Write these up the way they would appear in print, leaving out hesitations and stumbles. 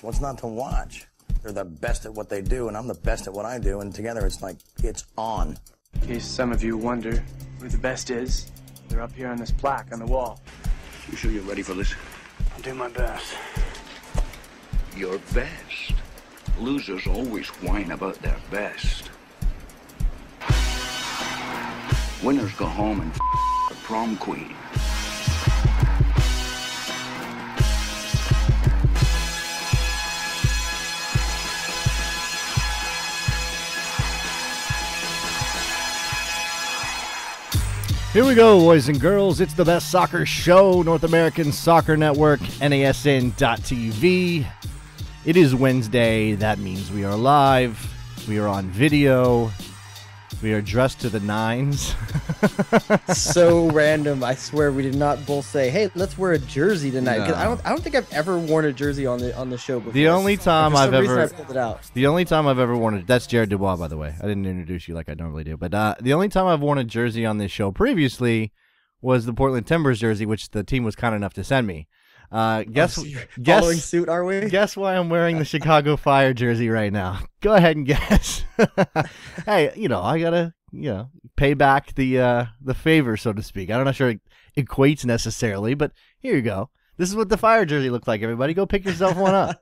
What's not to watch? They're the best at what they do, and I'm the best at what I do, and together it's like, it's on. In case some of you wonder who the best is, they're up here on this plaque on the wall. You sure you're ready for this? I'll do my best. Your best? Losers always whine about their best. Winners go home and the prom queen. Here we go, boys and girls. It's the best soccer show, North American Soccer Network, NASN.TV. It is Wednesday. That means we are live. We are on video. We are dressed to the nines. So random. I swear we did not both say, "Hey, let's wear a jersey tonight." Because I don't think I've ever worn a jersey on the show before. The only time I've ever pulled it out. The only time I've ever worn it. That's Jared Dubois, by the way. I didn't introduce you like I normally do, but the only time I've worn a jersey on this show previously was the Portland Timbers jersey, which the team was kind enough to send me. Guess following suit, are we? Guess why I'm wearing the Chicago Fire jersey right now. Go ahead and guess. Hey, I gotta pay back the favor, so to speak. I'm not sure it equates necessarily, but here you go. This is what the Fire jersey looked like. Everybody, go pick yourself one up.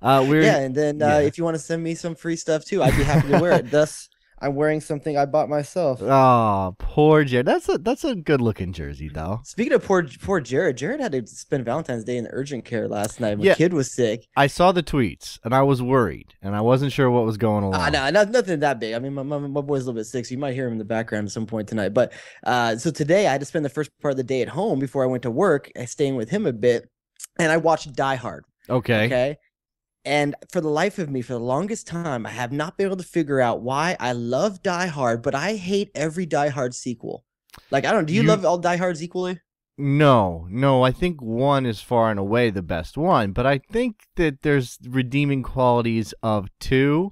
And then if you want to send me some free stuff too, I'd be happy to wear it. Thus, I'm wearing something I bought myself. Oh, poor Jared. That's a good looking jersey though. Speaking of poor Jared, Jared had to spend Valentine's Day in urgent care last night. My kid was sick. I saw the tweets and I was worried and I wasn't sure what was going on. No, nothing that big. I mean, my boy's a little bit sick, so you might hear him in the background at some point tonight. But so today I had to spend the first part of the day at home before I went to work, staying with him a bit, and I watched Die Hard. Okay. And for the life of me, for the longest time, I have not been able to figure out why I love Die Hard, but I hate every Die Hard sequel. Like, do you love all Die Hards equally? No. I think one is far and away the best one, but I think that there's redeeming qualities of two.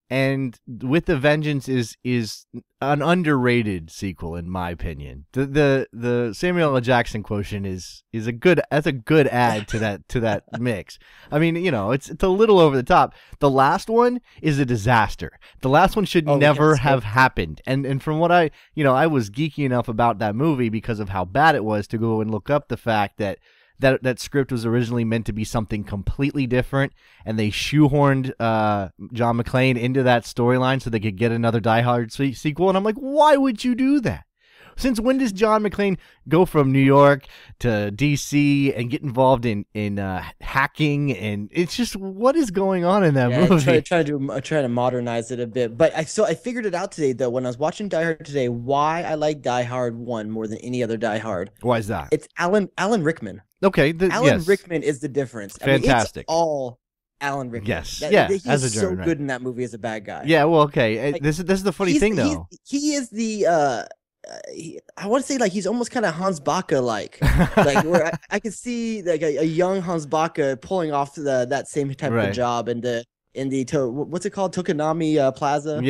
And With a Vengeance is an underrated sequel in my opinion. The Samuel L. Jackson quotient is a good add to that mix. I mean, it's a little over the top. The last one is a disaster. The last one should never have happened. And from what I was geeky enough about that movie because of how bad it was to go and look up the fact that script was originally meant to be something completely different, and they shoehorned John McClane into that storyline so they could get another Die Hard sequel. And I'm like, why would you do that? Since when does John McClane go from New York to D.C. and get involved in hacking? And it's just, what is going on in that movie? Try to modernize it a bit. But I figured it out today, though, when I was watching Die Hard today, why I like Die Hard 1 more than any other Die Hard. Why is that? It's Alan Rickman. Okay. Alan Rickman is the difference. Fantastic. I mean, it's all Alan Rickman. Yes. He's as a German, so good in that movie as a bad guy. Yeah, well, okay. Like, this is the funny thing, though. He is the... I want to say like he's almost kind of Hans Baca like where I could see like a young Hans Baca pulling off that same type of job in the what's it called, Tokonami Plaza.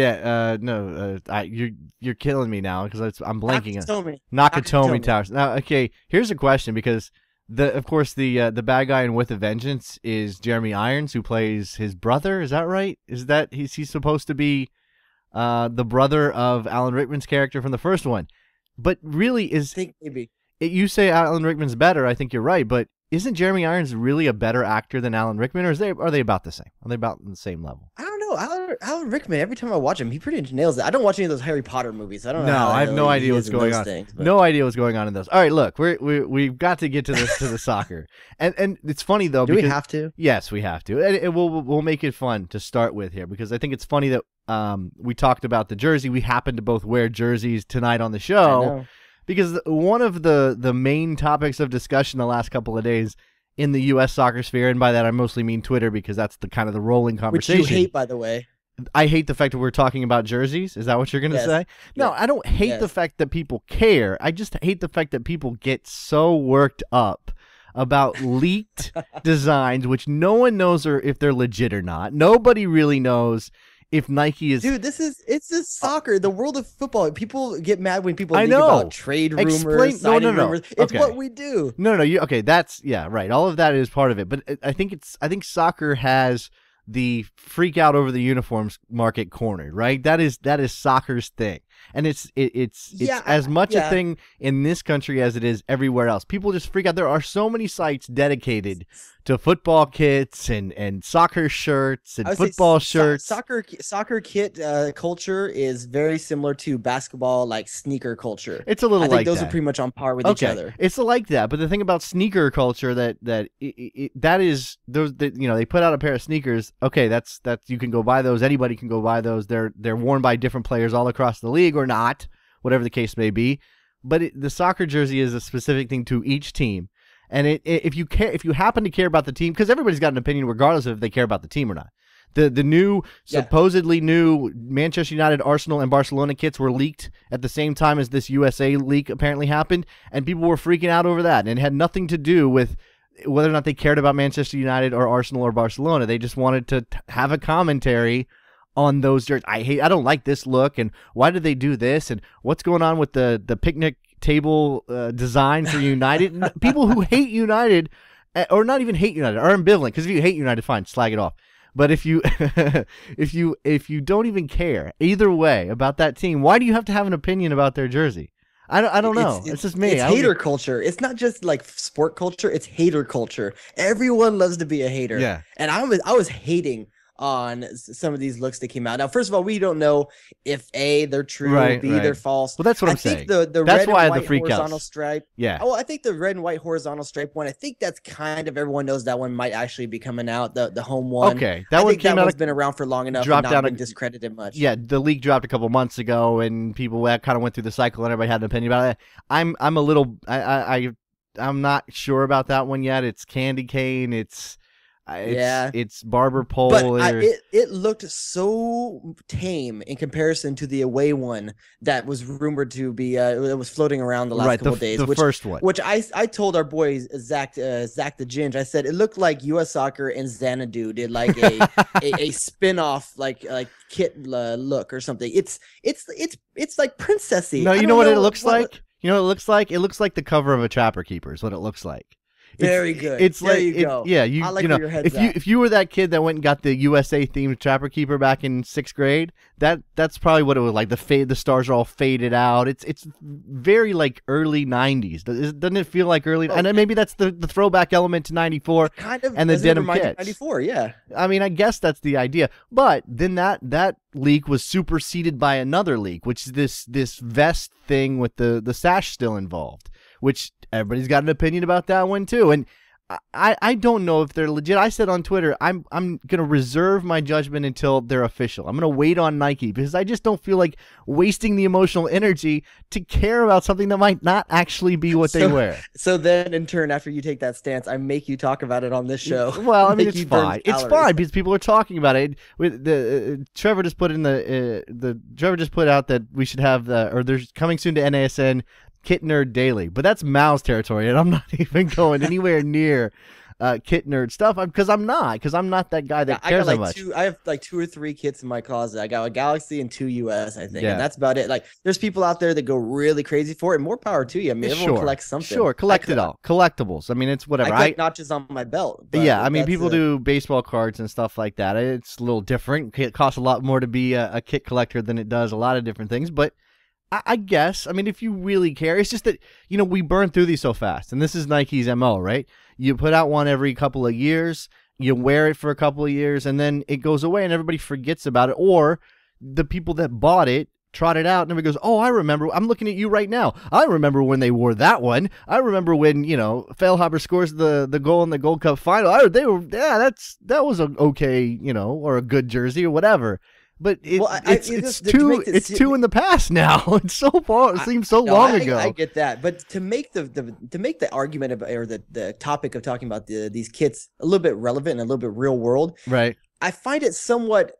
You're killing me now because I'm blanking. Nakatomi Towers. Now, okay, here's a question because the bad guy in With a Vengeance is Jeremy Irons, who plays his brother. Is that right? Is that he's supposed to be the brother of Alan Rickman's character from the first one? But really, I think maybe you say Alan Rickman's better. I think you're right, but isn't Jeremy Irons really a better actor than Alan Rickman, or are they about the same? Are they about on the same level? I don't know. Alan Rickman, every time I watch him, he pretty much nails it. I don't watch any of those Harry Potter movies. I don't know. No, I have no idea what's going on. No idea what's going on in those. All right, look, we've got to get to the soccer, and it's funny though. Do we have to? Yes, we have to, and we'll make it fun to start with here because I think it's funny that we talked about the jersey. We happen to both wear jerseys tonight on the show because one of the main topics of discussion the last couple of days in the U.S. soccer sphere, and by that I mostly mean Twitter because that's the kind of the rolling conversation. Which you hate, by the way. I hate the fact that we're talking about jerseys. Is that what you're going to say? No, I don't hate the fact that people care. I just hate the fact that people get so worked up about leaked designs, which no one knows if they're legit or not. Nobody really knows if Nike is. Dude, it's just soccer, the world of football. People get mad when people I leak know. about trade rumors, signing rumors. It's Okay. what we do. No, okay, that's right. All of that is part of it, but I think soccer has the freak out over the uniforms market cornered, right? That is soccer's thing, and it's as much a thing in this country as it is everywhere else. People just freak out. There are so many sites dedicated to football kits and soccer shirts and football shirts. Soccer kit culture is very similar to basketball, like sneaker culture. It's a little I think like those that. are pretty much on par with each other. It's like that, but the thing about sneaker culture that is those they put out a pair of sneakers. Okay, that's you can go buy those. Anybody can go buy those. They're worn by different players all across the league or not, whatever the case may be. But the soccer jersey is a specific thing to each team. And if you happen to care about the team, because everybody's got an opinion regardless of if they care about the team or not. The new supposedly new Manchester United, Arsenal, and Barcelona kits were leaked at the same time as this USA leak apparently happened, and people were freaking out over that. And it had nothing to do with whether or not they cared about Manchester United or Arsenal or Barcelona. They just wanted to have a commentary on those jerseys. I don't like this look, and why did they do this, and what's going on with the picnic table design for United. People who hate United, or not even hate United, are ambivalent. Because if you hate United, fine, slag it off. But if you if you don't even care either way about that team, why do you have to have an opinion about their jersey? I don't know. It's just me. It's hater culture. It's not just like sport culture. It's hater culture. Everyone loves to be a hater. Yeah. And I was hating on some of these looks that came out. Now, first of all, we don't know if A, they're true, B, they're false. Well, that's what I'm saying. I think the that's red why and white the freak horizontal outs. stripe. Yeah. Oh, I think the red and white horizontal stripe one, I think that's kind of, everyone knows that one might actually be coming out, the home one. Okay. That one's been around for long enough and not been discredited much. Yeah, the leak dropped a couple months ago, and people kind of went through the cycle, and everybody had an opinion about it. I'm a little, I'm not sure about that one yet. It's candy cane. It's barber pole. But it looked so tame in comparison to the away one that was rumored to be it was floating around the last couple days. The first one, which I told our boy Zach the Ginge, I said it looked like U.S. Soccer and Xanadu did like a spin-off like kit look or something. It's like princessy. No, you know what it looks like? You know what it looks like? It looks like the cover of a Trapper Keeper is what it looks like. Very good. It's there like you go. Yeah, I like where your head's if you were that kid that went and got the USA themed Trapper Keeper back in 6th grade, that's probably what it was like. The stars are all faded out. It's very like early 90s. Doesn't it feel like early? And then maybe that's the throwback element to 94 kind of, and the denim kits. 94, yeah. I mean, I guess that's the idea. But then that leak was superseded by another leak, which is this vest thing with the sash still involved, which everybody's got an opinion about that one too. And I don't know if they're legit. I said on Twitter, I'm going to reserve my judgment until they're official. I'm going to wait on Nike because I just don't feel like wasting the emotional energy to care about something that might not actually be what they wear. So then in turn, after you take that stance, I make you talk about it on this show. Well, I mean, it's fine. It's fine because people are talking about it. With Trevor just put in Trevor just put out that we should have there's coming soon to NASN Kit Nerd Daily, but that's Mal's territory, and I'm not even going anywhere near kit nerd stuff because I'm not that guy that cares so much. I have like 2 or 3 kits in my closet. I got a Galaxy and 2 US, I think, and that's about it. Like, there's people out there that go really crazy for it, and more power to you. I mean, everyone collects something. Sure, collect it all. Collectibles. I mean, it's whatever. I collect notches on my belt. Yeah, I mean, people do baseball cards and stuff like that. It's a little different. It costs a lot more to be a kit collector than it does a lot of different things, but I guess, I mean, if you really care, it's just that, we burn through these so fast. And this is Nike's MO, right? You put out one every couple of years, you wear it for a couple of years, and then it goes away and everybody forgets about it. Or the people that bought it trot it out and everybody goes, oh, I remember. I'm looking at you right now. I remember when they wore that one. I remember when, Feilhaber scores the goal in the Gold Cup final. That was a okay, or a good jersey or whatever. But it's too in the past now. It's so far. It seems so long ago. I get that, but to make the argument about, or the topic of talking about these kits a little bit relevant and a little bit real world, right? I find it somewhat,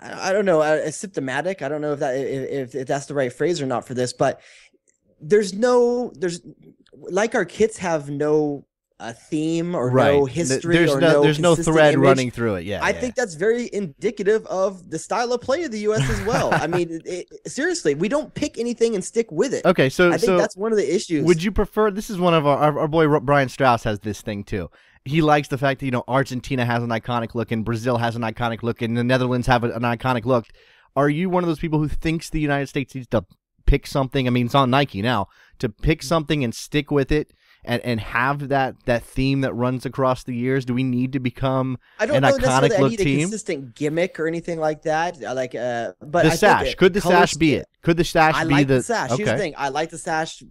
I don't know, symptomatic. I don't know if that's the right phrase or not for this, but there's like our kits have no a theme or right. no history There's or there's no consistent thread image, running through it. Yeah, I think that's very indicative of the style of play of the U.S. as well. I mean, seriously, we don't pick anything and stick with it. Okay, so I think that's one of the issues. Would you prefer? This is one of our boy Brian Strauss has this thing too. He likes the fact that Argentina has an iconic look and Brazil has an iconic look and the Netherlands have an iconic look. Are you one of those people who thinks the United States needs to pick something? I mean, it's on Nike now to pick something and stick with it. And have that theme that runs across the years? Do we need to become an iconic look team? A consistent gimmick or anything like that. But the sash. Could the sash be it? Could the sash be like the sash? Okay. Here's the thing. I like the sash.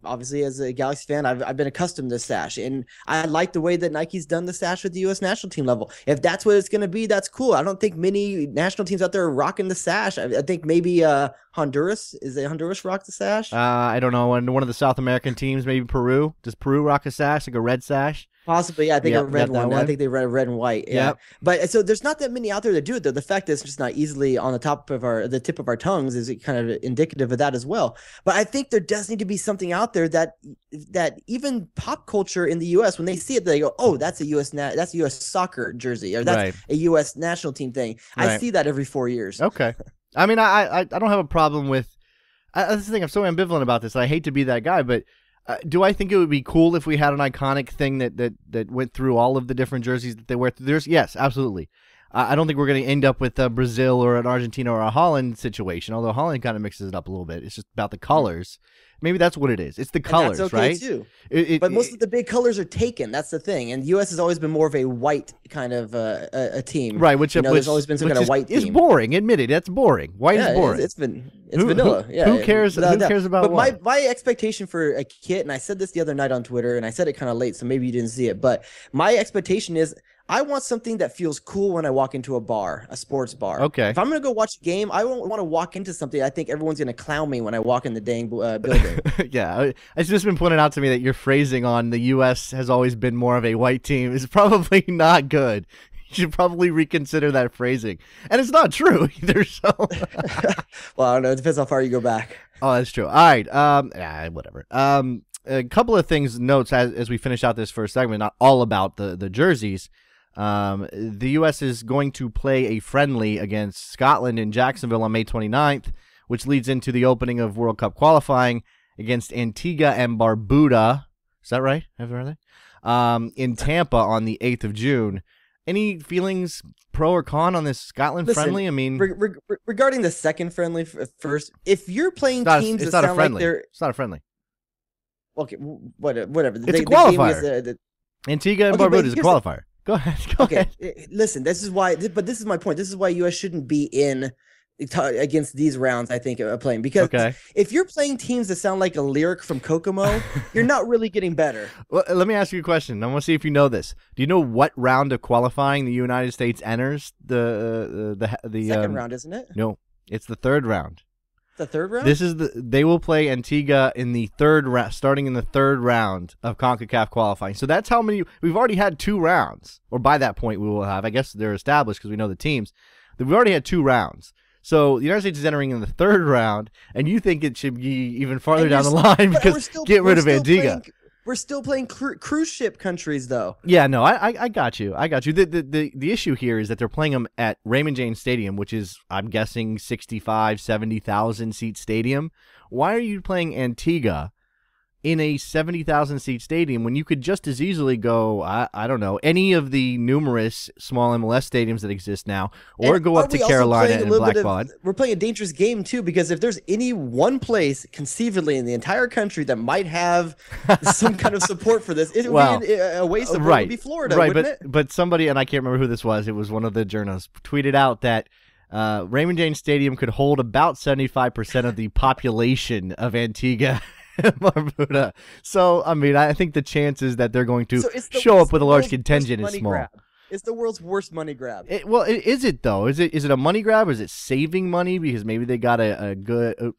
Obviously, as a Galaxy fan, I've been accustomed to the sash, and I like the way that Nike's done the sash at the U.S. national team level. If that's what it's going to be, that's cool. I don't think many national teams out there are rocking the sash. I think maybe Honduras. Is it Honduras rock the sash? I don't know. One of the South American teams, maybe Peru. Does Peru rock a sash, like a red sash? Possibly, yeah. I think a red one. I think they red and white. Yeah. Yep. But so there's not that many out there that do it though. The fact that it's just not easily on the tip of our tongues is kind of indicative of that as well. But I think there does need to be something out there that even pop culture in the US, when they see it, they go, "Oh, that's a US soccer jersey, or that's a US national team thing." Right. I see that every 4 years. Okay. I mean, I don't have a problem with. That's the thing. I'm so ambivalent about this. I hate to be that guy, but. Do I think it would be cool if we had an iconic thing that went through all of the different jerseys that they wear? Yes, absolutely. I don't think we're going to end up with a Brazil or an Argentina or a Holland situation, although Holland kind of mixes it up a little bit. It's just about the colors. Maybe that's what it is. It's the colors, that's okay right? Too. But most of the big colors are taken. That's the thing. And the U.S. has always been more of a white kind of a team. Right. There's always been some kind of white team. It's boring. Admit it. That's boring. White is boring. It's vanilla. Who cares? Who cares about what? But my expectation for a kit, and I said this the other night on Twitter, and I said it kind of late, so maybe you didn't see it. But my expectation is I want something that feels cool when I walk into a sports bar. Okay. If I'm going to go watch a game, I won't want to walk into something I think everyone's going to clown me when I walk in the dang building. Yeah. It's just been pointed out to me that your phrasing on the U.S. has always been more of a white team is probably not good. You should probably reconsider that phrasing. And it's not true either, so. Well, I don't know. It depends how far you go back. Oh, that's true. All right. Whatever. A couple of notes as we finish out this first segment, not all about the jerseys. The U.S. is going to play a friendly against Scotland in Jacksonville on May 29th, which leads into the opening of World Cup qualifying against Antigua and Barbuda. Is that right? In Tampa on the 8th of June. Any feelings, pro or con, on this Scotland friendly? I mean, regarding the second friendly first, if you're playing teams it's that not sound a friendly. like they're... It's not a friendly. Okay, whatever. It's a qualifier. Antigua and Barbuda is a qualifier. Go ahead. Listen, this is my point. This is why U.S. shouldn't be in against these rounds, I think, of playing. Because if you're playing teams that sound like a lyric from Kokomo, you're not really getting better. Well, let me ask you a question. I want to see if you know this. Do you know what round of qualifying the United States enters? The second round, isn't it? No, it's the third round. The third round? They will play Antigua in the third round, starting in the third round of CONCACAF qualifying. So that's how many we've already had 2 rounds, or by that point we will have. I guess they're established because we know the teams. We've already had 2 rounds. So the United States is entering in the third round, and you think it should be even farther down the line because get rid of Antigua. We're still playing cruise ship countries, though. Yeah, no, I got you. The issue here is that they're playing them at Raymond James Stadium, which is, I'm guessing, 65,000, 70,000 seat stadium. Why are you playing Antigua in a 70,000 seat stadium when you could just as easily go, I don't know, any of the numerous small MLS stadiums that exist now, or go up to Carolina and Blackbaud? We're playing a dangerous game too, because if there's any one place conceivably in the entire country that might have some kind of support for this, it would be a waste of it would be Florida, wouldn't it? But somebody, and I can't remember who this was, it was one of the journalists, tweeted out that Raymond James Stadium could hold about 75% of the population of Antigua. Barbuda. So, I mean, I think the chances that they're going to show up with a large contingent is small. Grab. It's the world's worst money grab. Is it though? Is it a money grab, or is it saving money because maybe they got a good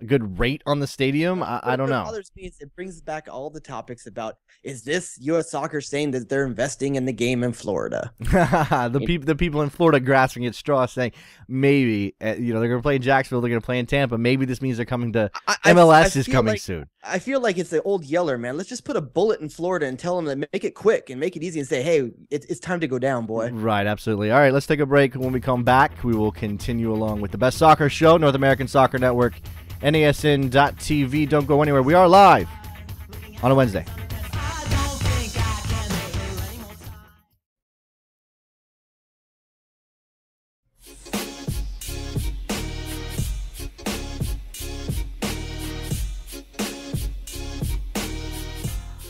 good rate on the stadium. I don't know. What bothers me is it brings back all the topics about, is this U.S. Soccer saying that they're investing in the game in Florida? The people in Florida grasping at straws, saying maybe they're going to play in Jacksonville, they're going to play in Tampa. Maybe this means they're coming to MLS is coming soon. I feel like it's the old yeller, man. Let's just put a bullet in Florida and tell them to make it quick and make it easy and say, hey, it's time to go down, boy. Right, absolutely. All right, let's take a break. When we come back, we will continue along with the best soccer show, North American Soccer Network, NASN.TV. Don't go anywhere. We are live on a Wednesday.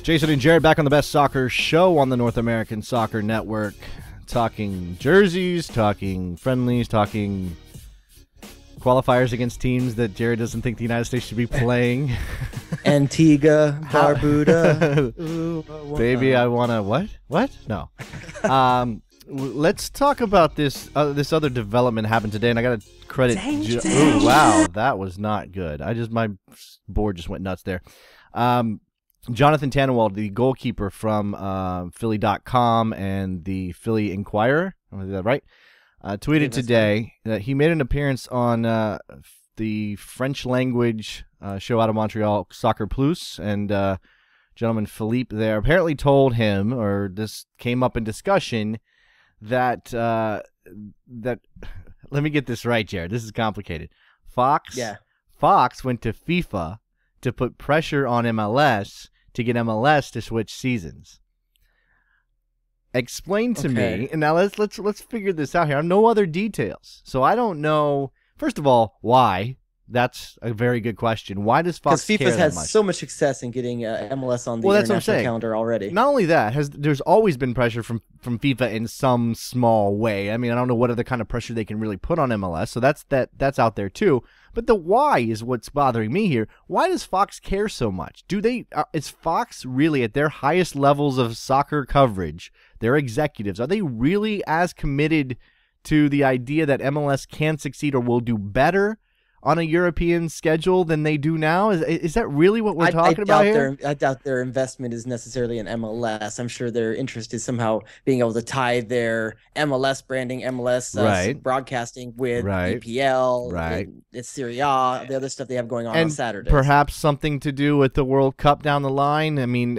Jason and Jared back on the best soccer show on the North American Soccer Network, talking jerseys, talking friendlies, talking qualifiers against teams that Jared doesn't think the United States should be playing. Antigua, Barbuda. Ooh, baby, I want to what? No. Let's talk about this other development happened today, and I got to credit. Oh, wow, that was not good. My board just went nuts there. Jonathan Tannenwald, the goalkeeper from Philly.com and the Philly Inquirer, is that right? Tweeted today that he made an appearance on the French language show out of Montreal, Soccer Plus, and gentleman Philippe there apparently told him, or this came up in discussion, that let me get this right, Jared. This is complicated. Fox went to FIFA to put pressure on MLS to get MLS to switch seasons. Explain to me, and now let's figure this out here. I have no other details, so I don't know. First of all, why? That's a very good question. Why does Fox care that much? Because FIFA's had so much success in getting MLS on the international calendar already. Not only that, there's always been pressure from FIFA in some small way. I mean, I don't know what other kind of pressure they can really put on MLS, so that's out there too. But the why is what's bothering me here. Why does Fox care so much? Is Fox really at their highest levels of soccer coverage, their executives, are they really as committed to the idea that MLS can succeed or will do better on a European schedule than they do now? Is that really what we're talking about here? I doubt their investment is necessarily in MLS. I'm sure their interest is somehow being able to tie their MLS branding, MLS broadcasting with EPL, it's Serie A, the other stuff they have going on Saturdays. Perhaps something to do with the World Cup down the line. I mean,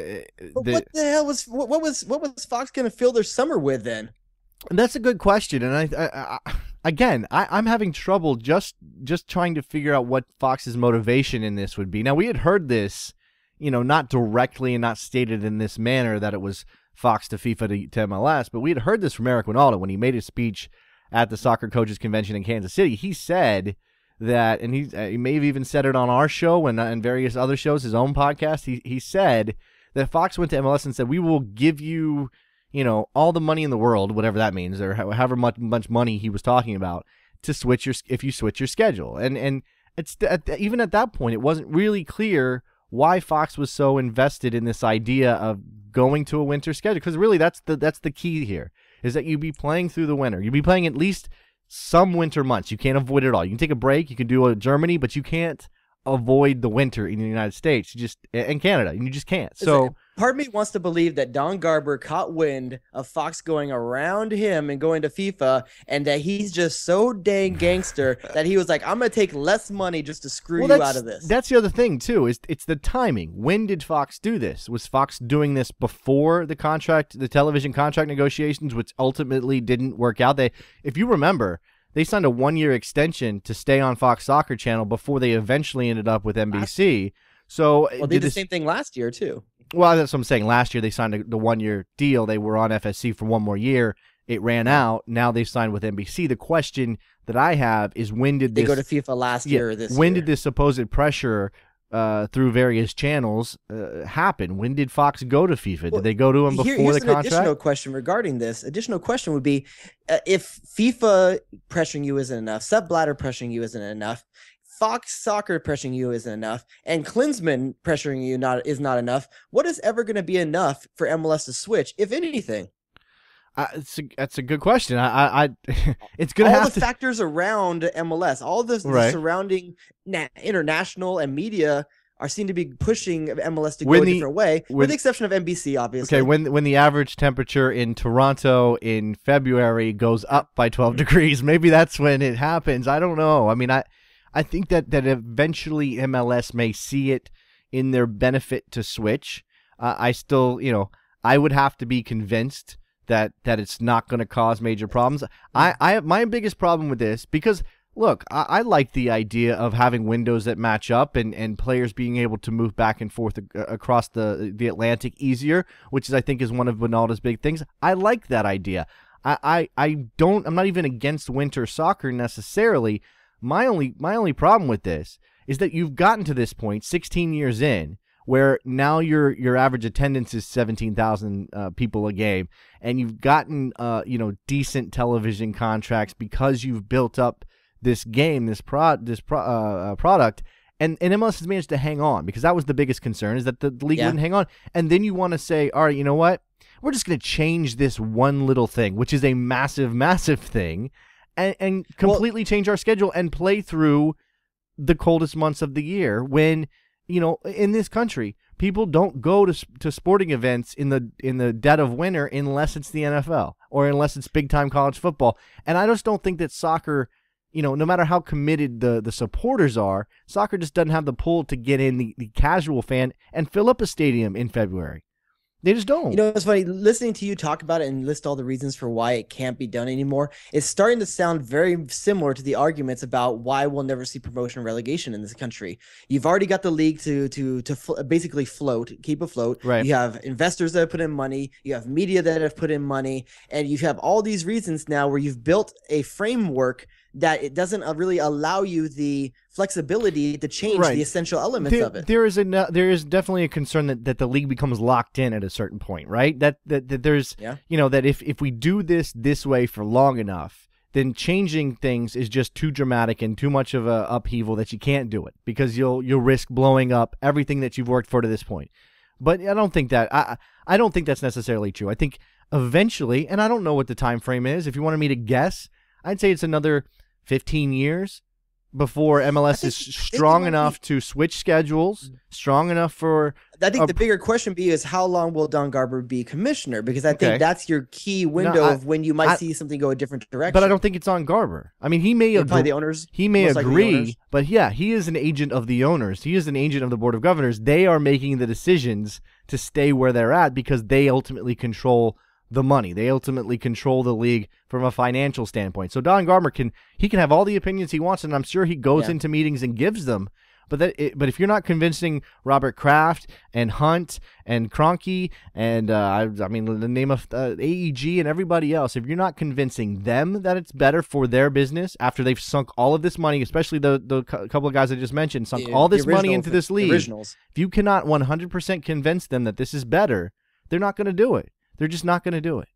what the hell was Fox going to fill their summer with then? That's a good question, and I'm having trouble just trying to figure out what Fox's motivation in this would be. Now, we had heard this, not directly and not stated in this manner that it was Fox to FIFA to MLS, but we had heard this from Eric Winalda when he made his speech at the Soccer Coaches Convention in Kansas City. He said that, and he may have even said it on our show and various other shows, his own podcast. He said that Fox went to MLS and said, we will give you all the money in the world, whatever that means, or however much money he was talking about, to switch if you switch your schedule. And it's even at that point, it wasn't really clear why Fox was so invested in this idea of going to a winter schedule. Because really, that's the key here, is that you be playing through the winter. You be playing at least some winter months. You can't avoid it all. You can take a break. You can do a Germany, but you can't avoid the winter in the United States, and Canada, and you just can't. So part of me wants to believe that Don Garber caught wind of Fox going around him and going to FIFA, and that he's just so dang gangster that he was like, I'm gonna take less money just to screw you out of this. That's the other thing too, is it's the timing. When did Fox do this? Was Fox doing this before the television contract negotiations, which ultimately didn't work out? If you remember, they signed a 1-year extension to stay on Fox Soccer Channel before they eventually ended up with NBC. So they did the same thing last year too. Well, that's what I'm saying. Last year they signed the 1-year deal. They were on FSC for 1 more year. It ran out. Now they signed with NBC. The question that I have is, when did they go to FIFA last year or this year? When did this supposed pressure through various channels happen? When did Fox go to FIFA? Did they go to him before the contract? Additional question regarding this. Additional question would be, if FIFA pressuring you isn't enough, Sepp Blatter pressuring you isn't enough, Fox Soccer pressuring you isn't enough, and Klinsmann pressuring you is not enough, what is ever going to be enough for MLS to switch, if anything? That's a good question. It's gonna all have the to factors around MLS, all the Right. surrounding international and media are seen to be pushing MLS to go When a the- different way, when- with the exception of NBC, obviously. Okay, when the average temperature in Toronto in February goes up by 12 degrees, maybe that's when it happens. I don't know. I mean, I think that eventually MLS may see it in their benefit to switch. I still, I would have to be convinced that it's not going to cause major problems. I have my biggest problem with this because look, I like the idea of having windows that match up and players being able to move back and forth across the Atlantic easier, which I think is one of Vinalda's big things. I like that idea. I'm not even against winter soccer necessarily. My only problem with this is that you've gotten to this point 16 years in where now your average attendance is 17,000 people a game, and you've gotten decent television contracts because you've built up this game, this product, and MLS has managed to hang on, because that was the biggest concern, is that the league wouldn't hang on. And then you want to say, all right, you know what? We're just going to change this one little thing, which is a massive, massive thing, and completely change our schedule and play through the coldest months of the year when, in this country, people don't go to sporting events in the dead of winter unless it's the NFL or unless it's big-time college football. And I just don't think that soccer, no matter how committed the supporters are, soccer just doesn't have the pull to get in the casual fan and fill up a stadium in February. They just don't. It's funny listening to you talk about it and list all the reasons for why it can't be done anymore. It's starting to sound very similar to the arguments about why we'll never see promotion and relegation in this country. You've already got the league to basically keep afloat. Right. You have investors that have put in money. You have media that have put in money, and you have all these reasons now where you've built a framework that it doesn't really allow you the flexibility to change the essential elements of it. There is definitely a concern that the league becomes locked in at a certain point, right? That there's that if we do this way for long enough, then changing things is just too dramatic and too much of a upheaval that you can't do it, because you'll risk blowing up everything that you've worked for to this point. But I don't think that I don't think that's necessarily true. I think eventually, and I don't know what the time frame is. If you wanted me to guess, I'd say it's another 15 years before MLS is strong enough to switch schedules, strong enough for... I think the bigger question is how long will Don Garber be commissioner? Because I think that's your key window of when you might see something go a different direction. But I don't think it's on Garber. I mean, he may agree. Probably the owners. He may agree, but yeah, he is an agent of the owners. He is an agent of the Board of Governors. They are making the decisions to stay where they're at because they ultimately control the money. They ultimately control the league from a financial standpoint. So Don Garber can have all the opinions he wants, and I'm sure he goes into meetings and gives them. But if you're not convincing Robert Kraft and Hunt and Kroenke and I mean the name of AEG and everybody else, if you're not convincing them that it's better for their business after they've sunk all of this money, especially the couple of guys I just mentioned, sunk all this money into this league, if you cannot 100% convince them that this is better, they're not going to do it. They're just not going to do it.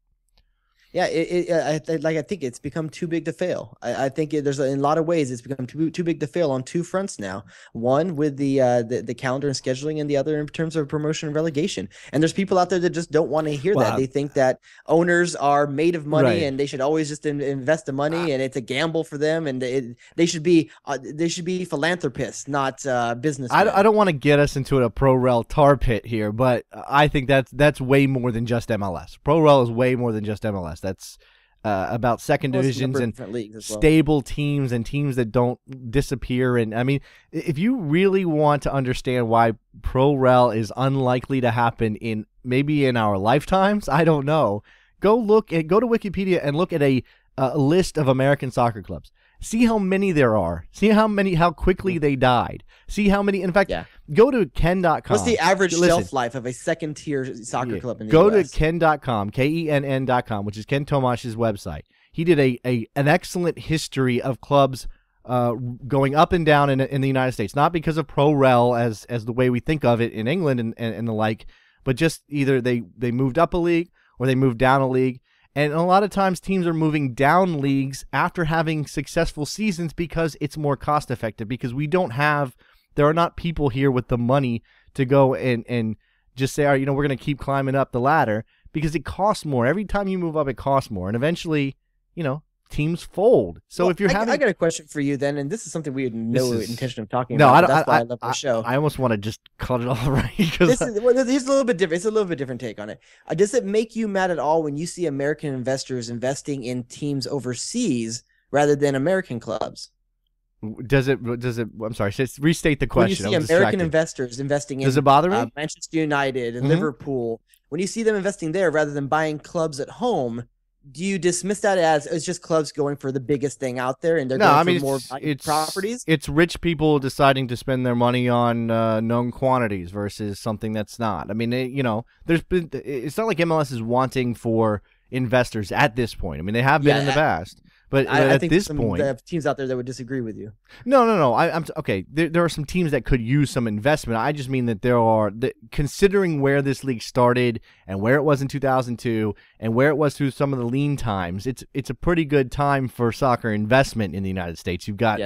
Yeah, I think it's become too big to fail. I think there's in a lot of ways it's become too big to fail on two fronts now. One with the calendar and scheduling, and the other in terms of promotion and relegation. And there's people out there that just don't want to hear that. They think that owners are made of money and they should always just invest the money, and it's a gamble for them. And they should be philanthropists, not businessmen. I don't want to get us into a pro-rel tar pit here, but I think that's way more than just MLS. Pro-rel is way more than just MLS. That's about second divisions and stable teams and teams that don't disappear. And I mean, if you really want to understand why pro-rel is unlikely to happen in our lifetimes, I don't know. Go to Wikipedia and look at a list of American soccer clubs. See how many there are. See how quickly they died. See how many. In fact, go to Ken.com. What's the average shelf life of a second-tier soccer club in the US? Go to Ken.com, KENN.com, which is Ken Tomash's website. He did an excellent history of clubs going up and down in the United States, not because of pro-rel as the way we think of it in England and the like, but just either they moved up a league or they moved down a league. And a lot of times teams are moving down leagues after having successful seasons because it's more cost effective, because there are not people here with the money to go and just say, all right, we're going to keep climbing up the ladder, because it costs more. Every time you move up, it costs more. And eventually, teams fold. So if you're I got a question for you then, and this is something we had no intention of talking about. That's why I love the show. I almost want to just cut it all right. Here's a little bit different. It's a little bit different take on it. Does it make you mad at all when you see American investors investing in teams overseas rather than American clubs? Does it? I'm sorry. Restate the question. When you see American investors investing in, does it bother me? Manchester United and Liverpool, when you see them investing there rather than buying clubs at home, do you dismiss that as it's just clubs going for the biggest thing out there and they're going for more properties? It's rich people deciding to spend their money on known quantities versus something that's not. I mean, it's not like MLS is wanting for investors at this point. I mean, they have been in the past. But I at think this point, there have teams out there that would disagree with you. No. I'm okay. There are some teams that could use some investment. I just mean that considering where this league started and where it was in 2002 and where it was through some of the lean times, it's a pretty good time for soccer investment in the United States. You've got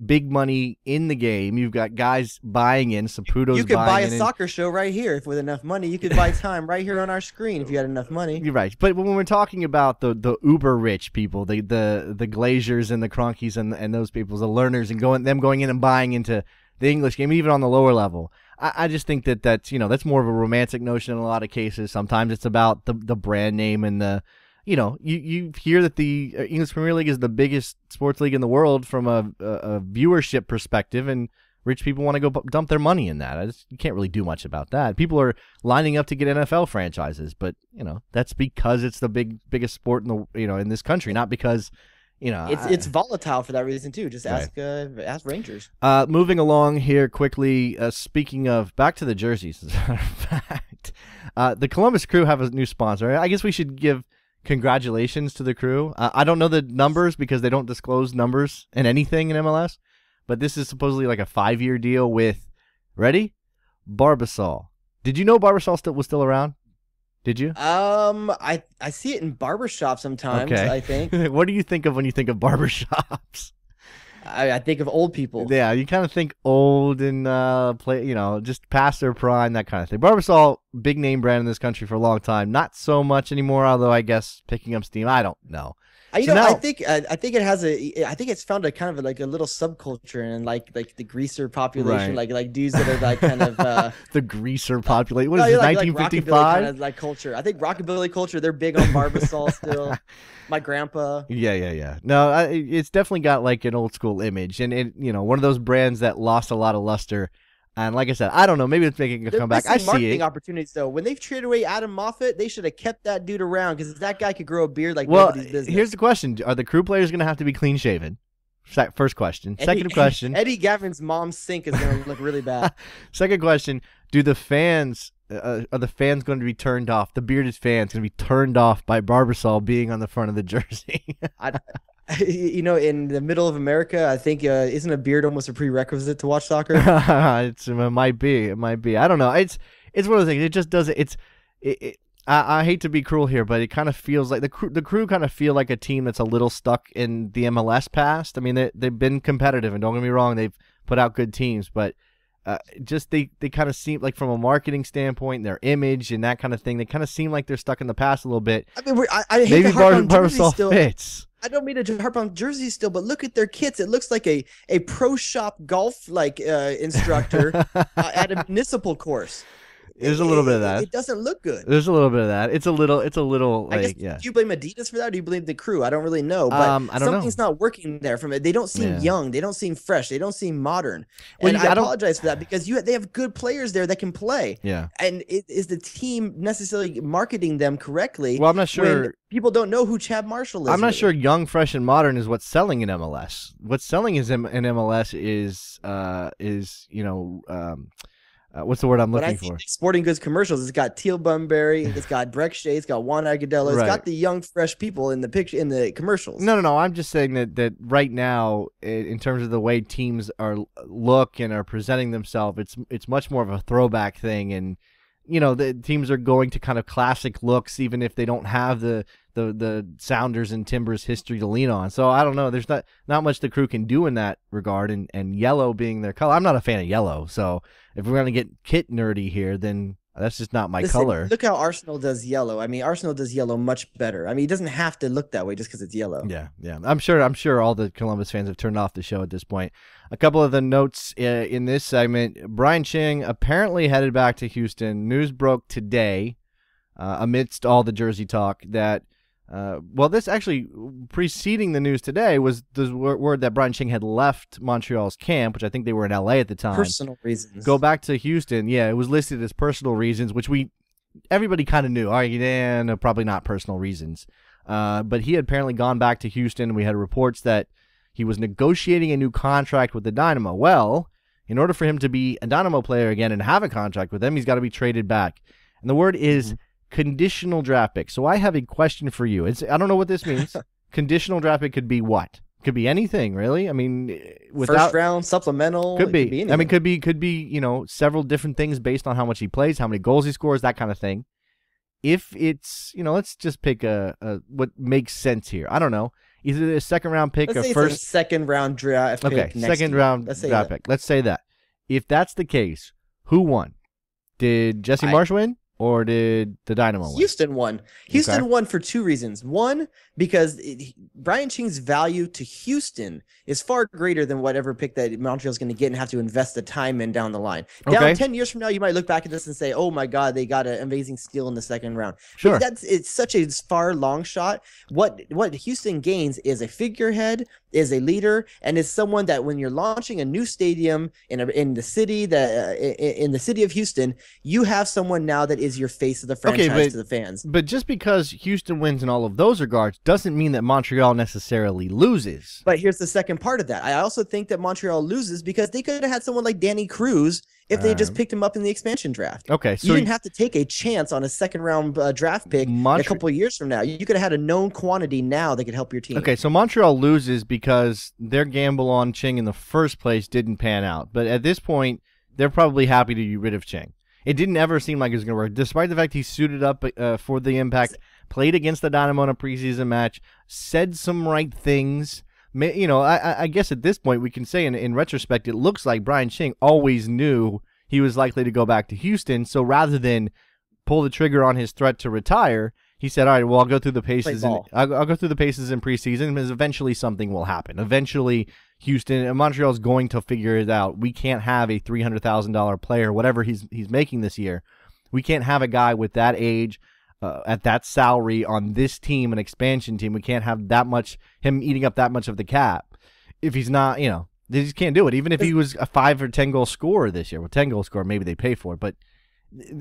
big money in the game. You've got guys buying in. Saputo's You could buy a in. soccer show right here with enough money. You could buy time right here on our screen if you had enough money. You're right. But when we're talking about the uber rich people, the Glaziers and the Cronkies and those people, the learners, and going in and buying into the English game, even on the lower level, I just think that's more of a romantic notion in a lot of cases. Sometimes it's about the brand name and the. You hear that the English Premier League is the biggest sports league in the world from a viewership perspective, and rich people want to go dump their money in that. You can't really do much about that. People are lining up to get NFL franchises, but that's because it's the biggest sport in in this country, not because it's volatile for that reason too. Just ask Rangers. Moving along here quickly. Speaking of back to the jerseys, as a matter of fact, the Columbus Crew have a new sponsor. I guess we should give congratulations to the Crew. I don't know the numbers because they don't disclose numbers in anything in MLS, but this is supposedly like a 5-year deal with, ready? Barbasol. Did you know Barbasol was still around? Did you? I see it in barbershop sometimes, okay. I think. What do you think of when you think of barbershops? I think of old people. Yeah, you kind of think old and just past their prime, that kind of thing. Barbasol, big name brand in this country for a long time. Not so much anymore, although I guess picking up steam. I don't know. I think it has I think it's found a kind of like a little subculture and like the greaser population, right. like dudes that are like kind of the greaser population. What is it, 1955? Like kind of like culture. I think rockabilly culture. They're big on Barbasol still. My grandpa. Yeah. No, it's definitely got like an old school image, and it one of those brands that lost a lot of luster. And like I said, I don't know. Maybe it's making a comeback. I see marketing opportunities, though. When they've traded away Adam Moffat, they should have kept that dude around because that guy could grow a beard like nobody's business. Here's the question. Are the Crew players going to have to be clean-shaven? First question. Second question. Eddie Gavin's mom's sink is going to look really bad. Second question. Do the fans... are the fans going to be turned off? The bearded fans going to be turned off by Barbasol being on the front of the jersey? In the middle of America, I think isn't a beard almost a prerequisite to watch soccer? It might be. I don't know. It's one of those things. It just doesn't. I hate to be cruel here, but it kind of feels like the crew kind of feel like a team that's a little stuck in the MLS past. I mean, they've been competitive, and don't get me wrong, they've put out good teams, but they kind of seem like from a marketing standpoint, their image and that kind of thing, they kind of seem like they're stuck in the past a little bit. I mean, I hate maybe Barbasol fits. I don't mean to harp on jerseys still, but look at their kits. It looks like a pro shop golf instructor at a municipal course. There's a little bit of that. It doesn't look good. There's a little bit of that. It's a little I guess, yeah. Do you blame Adidas for that or do you blame the Crew? I don't really know. But I don't something's not working there from it. They don't seem young. They don't seem fresh. They don't seem modern. Well, and I apologize for that because they have good players there that can play. Yeah. And is the team necessarily marketing them correctly? Well, I'm not sure. When people don't know who Chad Marshall is. I'm not sure young, fresh, and modern is what's selling in MLS. What's selling in MLS is what's the word I'm looking for? Sporting goods commercials. It's got Teal Bunbury. It's got Breck Shea. It's got Juan Agudelo. It's got the young, fresh people in the picture in the commercials. No. I'm just saying that right now, in terms of the way teams look and are presenting themselves, it's much more of a throwback thing, and the teams are going to kind of classic looks, even if they don't have the Sounders and Timbers history to lean on. So I don't know. There's not much the Crew can do in that regard, and yellow being their color. I'm not a fan of yellow, so if we're going to get kit nerdy here, then That's just not my Listen, color. Look how Arsenal does yellow. I mean, Arsenal does yellow much better. I mean, it doesn't have to look that way just because it's yellow. Yeah. I'm sure all the Columbus fans have turned off the show at this point. A couple of the notes in this segment. Brian Ching apparently headed back to Houston. News broke today, amidst all the Jersey talk, that this actually preceding the news today was the word that Brian Ching had left Montreal's camp, which I think they were in LA at the time. Personal reasons. Go back to Houston. Yeah, it was listed as personal reasons, which everybody kind of knew. All right, no, probably not personal reasons. But he had apparently gone back to Houston. We had reports that he was negotiating a new contract with the Dynamo. Well, in order for him to be a Dynamo player again and have a contract with them, he's got to be traded back. And the word is conditional draft pick. So I have a question for you. I don't know what this means. Conditional draft pick could be what? Could be anything, really. I mean, first round, supplemental. Could be. I mean, could be. Several different things based on how much he plays, how many goals he scores, that kind of thing. If it's, let's just pick a what makes sense here. I don't know. Either a second round pick, let's say first it's a second round draft pick. Okay, second round draft pick. Let's say that. If that's the case, who won? Did Jesse Marsh win? Or did the Dynamo win? Houston won. Houston won for two reasons. One, because Brian Ching's value to Houston is far greater than whatever pick that Montreal's going to get and have to invest the time in down the line. Down 10 years from now, you might look back at this and say, oh my God, they got an amazing steal in the second round. Sure. It's such a far long shot. What Houston gains is a figurehead, is a leader, and is someone that when you're launching a new stadium in the city of Houston, you have someone now that is your face of the franchise to the fans. But just because Houston wins in all of those regards doesn't mean that Montreal necessarily loses. But here's the second part of that. I also think that Montreal loses because they could have had someone like Danny Cruz if they just picked him up in the expansion draft. Okay, so you didn't have to take a chance on a second round draft pick a couple of years from now. You could have had a known quantity now that could help your team. Okay, so Montreal loses because their gamble on Ching in the first place didn't pan out. But at this point, they're probably happy to be rid of Ching. It didn't ever seem like it was going to work, despite the fact he suited up for the Impact, played against the Dynamo in a preseason match, said some right things. I guess at this point we can say in retrospect, it looks like Brian Ching always knew he was likely to go back to Houston. So rather than pull the trigger on his threat to retire, he said, all right, well, I'll go through the paces. I'll go through the paces in preseason because eventually something will happen. Eventually Houston and Montreal's going to figure it out. We can't have a $300,000 player, whatever he's making this year. We can't have a guy with that age, at that salary on this team, an expansion team. We can't have him eating up that much of the cap. If he's not, they just can't do it. Even if he was a 5 or 10 goal scorer this year, 10 goal scorer, maybe they pay for it, but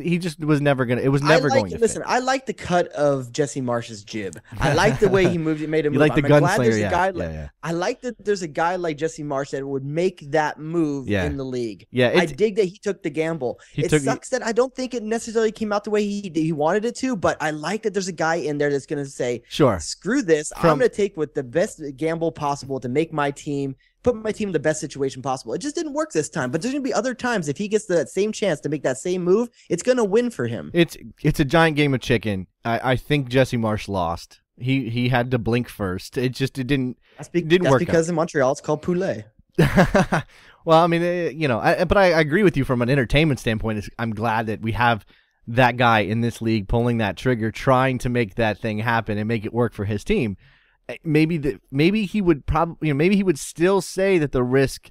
he just was never going to, it was never going to listen, fit. I like the cut of Jesse Marsh's jib. I like the way he moved. It made him you move. like the gunslinger, I like that there's a guy like Jesse Marsh that would make that move in the league. Yeah, I dig that he took the gamble. It sucks that I don't think it necessarily came out the way he wanted it to, but I like that there's a guy in there that's going to say, sure, screw this. I'm going to take with the best gamble possible to make my team, put my team in the best situation possible. It just didn't work this time, but there's going to be other times if he gets that same chance to make that same move, it's going to win for him. It's a giant game of chicken. I think Jesse Marsh lost. He had to blink first. It didn't work. Because in Montreal it's called poulet. Well, I mean, but I agree with you from an entertainment standpoint. I'm glad that we have that guy in this league pulling that trigger, trying to make that thing happen and make it work for his team. Maybe he would maybe he would still say that the risk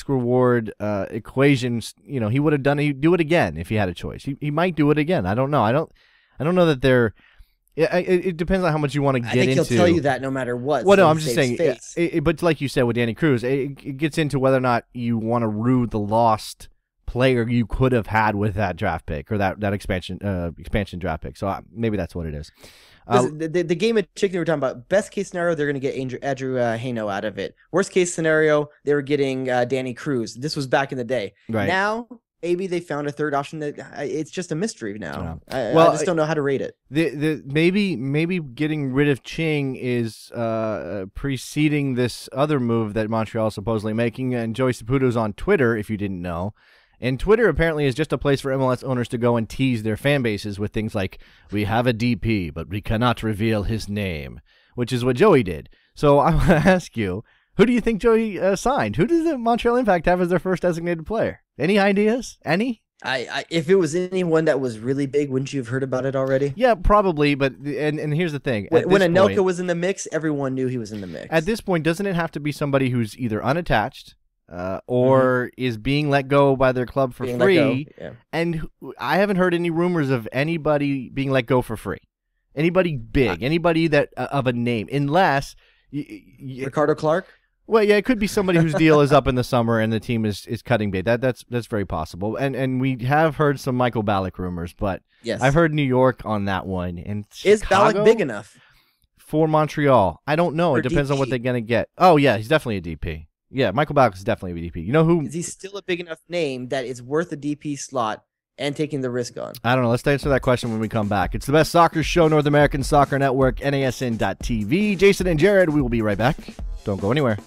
reward equations, he would have done it. He'd do it again if he had a choice. He might do it again. I don't know. I don't know that they're. It depends on how much you want to get into. I think he'll tell you that no matter what. Well, no, I'm just saying. But like you said with Danny Cruz, it gets into whether or not you want to rue the lost player you could have had with that draft pick or that expansion draft pick. So maybe that's what it is. The game of chicken we were talking about, best case scenario, they're going to get Andrew Haino out of it. Worst case scenario, they were getting Danny Cruz. This was back in the day. Right. Now, maybe they found a third option that it's just a mystery now. I just don't know how to rate it. Maybe getting rid of Ching is preceding this other move that Montreal is supposedly making. And Joey Saputo's on Twitter, if you didn't know. And Twitter apparently is just a place for MLS owners to go and tease their fan bases with things like, we have a DP, but we cannot reveal his name, which is what Joey did. So I want to ask you, who do you think Joey signed? Who does the Montreal Impact have as their first designated player? Any ideas? Any? If it was anyone that was really big, wouldn't you have heard about it already? Yeah, probably. But and here's the thing: when Anelka was in the mix, everyone knew he was in the mix. At this point, doesn't it have to be somebody who's either unattached or is being let go by their club for free? Yeah. And I haven't heard any rumors of anybody being let go for free. Anybody big, anybody that of a name, unless Ricardo Clark. Well, yeah, it could be somebody whose deal is up in the summer and the team is cutting bait. That's very possible. And we have heard some Michael Ballack rumors, but yes, I've heard New York on that one. And is Ballack big enough for Montreal? I don't know. It depends on what they're gonna get. Oh yeah, he's definitely a DP. Yeah, Michael Ballack is definitely a DP. You know who? Is he still a big enough name that it's worth a DP slot and taking the risk on? I don't know. Let's answer that question when we come back. It's the best soccer show, North American Soccer Network, NASN.TV. Jason and Jared, we will be right back. Don't go anywhere.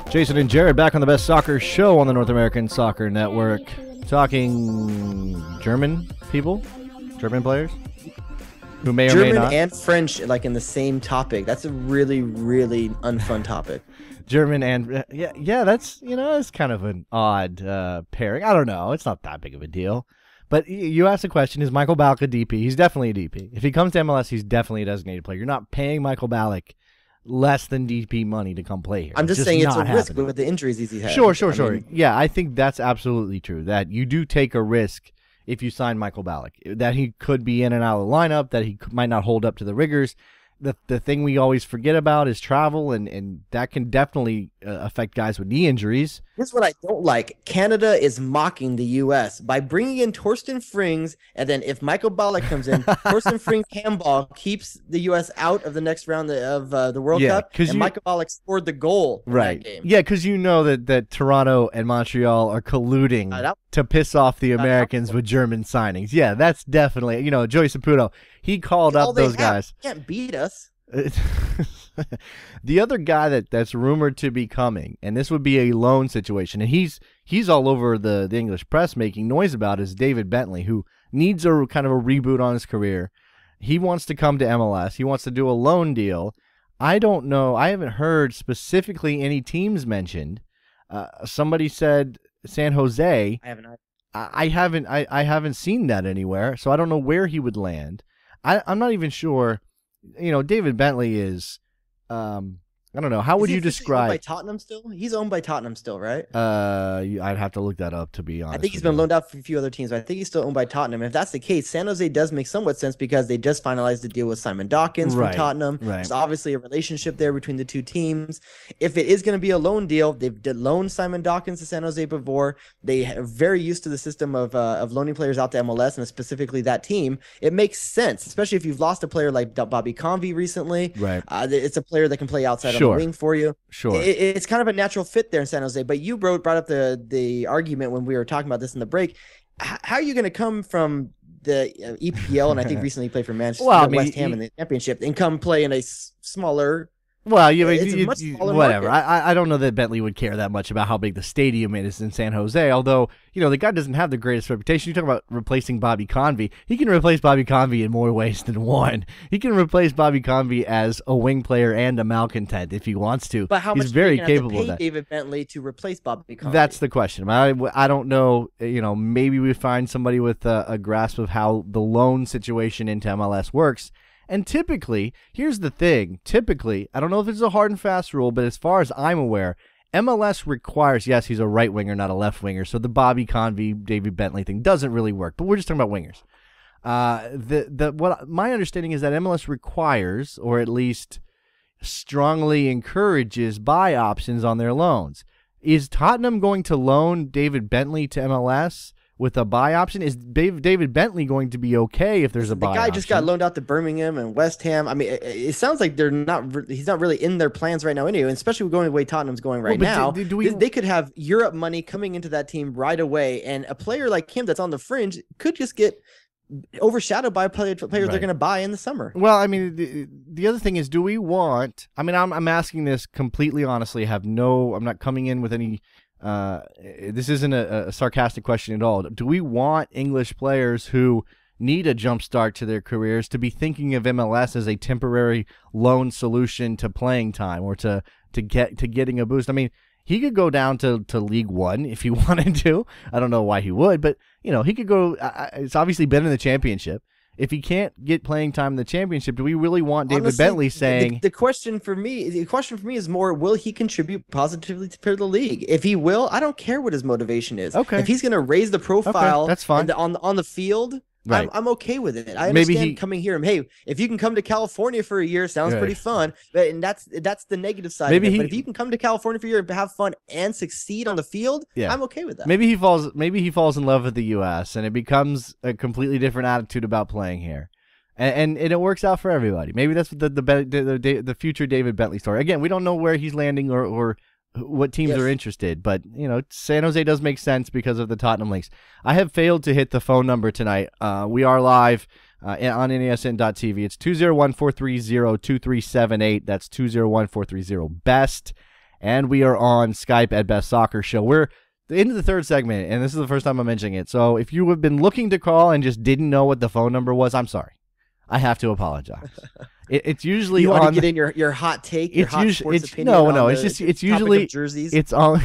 Jason and Jared back on the best soccer show on the North American Soccer Network, talking German people, German players who may or may not. German and French, like in the same topic. That's a really, really unfun topic. German and yeah, that's it's kind of an odd pairing. I don't know. It's not that big of a deal. But you asked the question: is Michael Ballack a DP? He's definitely a DP. If he comes to MLS, he's definitely a designated player. You're not paying Michael Ballack less than DP money to come play here. I'm just saying it's a risk with the injuries he's had. Sure. Yeah, I think that's absolutely true. That you do take a risk if you sign Michael Ballack. That he could be in and out of the lineup, that he might not hold up to the rigors. The thing we always forget about is travel, and that can definitely affect guys with knee injuries. Here's what I don't like. Canada is mocking the U.S. by bringing in Torsten Frings, and then if Michael Ballack comes in, Torsten Frings handball keeps the U.S. out of the next round of the World Cup, and Michael Ballack scored the goal in that game. Yeah, because you know that Toronto and Montreal are colluding to piss off the Americans with German signings. Yeah, that's definitely, Joey Saputo, he called up those guys. Can't beat us. The other guy that's rumored to be coming, and this would be a loan situation, and he's all over the English press making noise about, is David Bentley, who needs a kind of a reboot on his career. He wants to come to MLS. He wants to do a loan deal. I don't know. I haven't heard specifically any teams mentioned. Somebody said San Jose. I haven't seen that anywhere, so I don't know where he would land. I'm not even sure. David Bentley is, I don't know. How would you describe? Owned by Tottenham still? He's owned by Tottenham still, right? I'd have to look that up, to be honest. I think he's been loaned out for a few other teams, but I think he's still owned by Tottenham. If that's the case, San Jose does make somewhat sense because they just finalized the deal with Simon Dawkins from Tottenham. Right. There's obviously a relationship there between the two teams. If it is going to be a loan deal, they've loaned Simon Dawkins to San Jose before. They are very used to the system of loaning players out to MLS and specifically that team. It makes sense, especially if you've lost a player like Bobby Convey recently. Right. It's a player that can play outside of the wing for you. Sure. It's kind of a natural fit there in San Jose, but you brought up the argument when we were talking about this in the break. How are you going to come from the EPL, and I think recently played for Manchester West Ham in the championship, and come play in a smaller... Well, whatever. I don't know that Bentley would care that much about how big the stadium is in San Jose, although, the guy doesn't have the greatest reputation. You talk about replacing Bobby Convey. He can replace Bobby Convey in more ways than one. He can replace Bobby Convey as a wing player and a malcontent if he wants to. But how much He's very have capable to pay of that. David Bentley to replace Bobby Convey? That's the question. I don't know. Maybe we find somebody with a grasp of how the loan situation into MLS works. And typically, here's the thing. I don't know if it's a hard and fast rule, but as far as I'm aware, MLS requires, yes, he's a right winger, not a left winger. So the Bobby Convey, David Bentley thing doesn't really work. But we're just talking about wingers. What my understanding is that MLS requires, or at least strongly encourages, buy options on their loans. Is Tottenham going to loan David Bentley to MLS with a buy option? Is David Bentley going to be okay if there's a buy option? The guy just got loaned out to Birmingham and West Ham. I mean, it sounds like he's not really in their plans right now anyway, especially going the way Tottenham's going right now. They could have Europe money coming into that team right away, and a player like him that's on the fringe could just get overshadowed by players they're going to buy in the summer. Well, I mean, the other thing is, do we want? I mean, I'm asking this completely honestly. I'm not coming in with any. This isn't a sarcastic question at all. Do we want English players who need a jump start to their careers to be thinking of MLS as a temporary loan solution to playing time or to getting a boost? I mean, he could go down to League One if he wanted to. I don't know why he would, but he could go. It's obviously been in the championship. If he can't get playing time in the championship, do we really want David Bentley saying the question for me is more, will he contribute positively to the league? If he will, I don't care what his motivation is. Okay. If he's going to raise the profile, that's fine. On the field, right. I'm okay with it. I understand coming here. Hey, if you can come to California for a year, sounds pretty fun. And that's the negative side of it. But if you can come to California for a year and have fun and succeed on the field, I'm okay with that. Maybe he falls in love with the U.S. and it becomes a completely different attitude about playing here, and it works out for everybody. Maybe that's the future David Bentley story. Again, we don't know where he's landing or what teams are interested, but San Jose does make sense because of the Tottenham links. I have failed to hit the phone number tonight. We are live on NASN.TV. It's 201-430-2378. That's 201-430-BEST. And we are on Skype at Best Soccer Show. We're into the third segment, and this is the first time I'm mentioning it. So if you have been looking to call and just didn't know what the phone number was, I'm sorry. I have to apologize. It's usually you want to get in your hot take, your hot sports opinion. No. It's usually jerseys. It's all.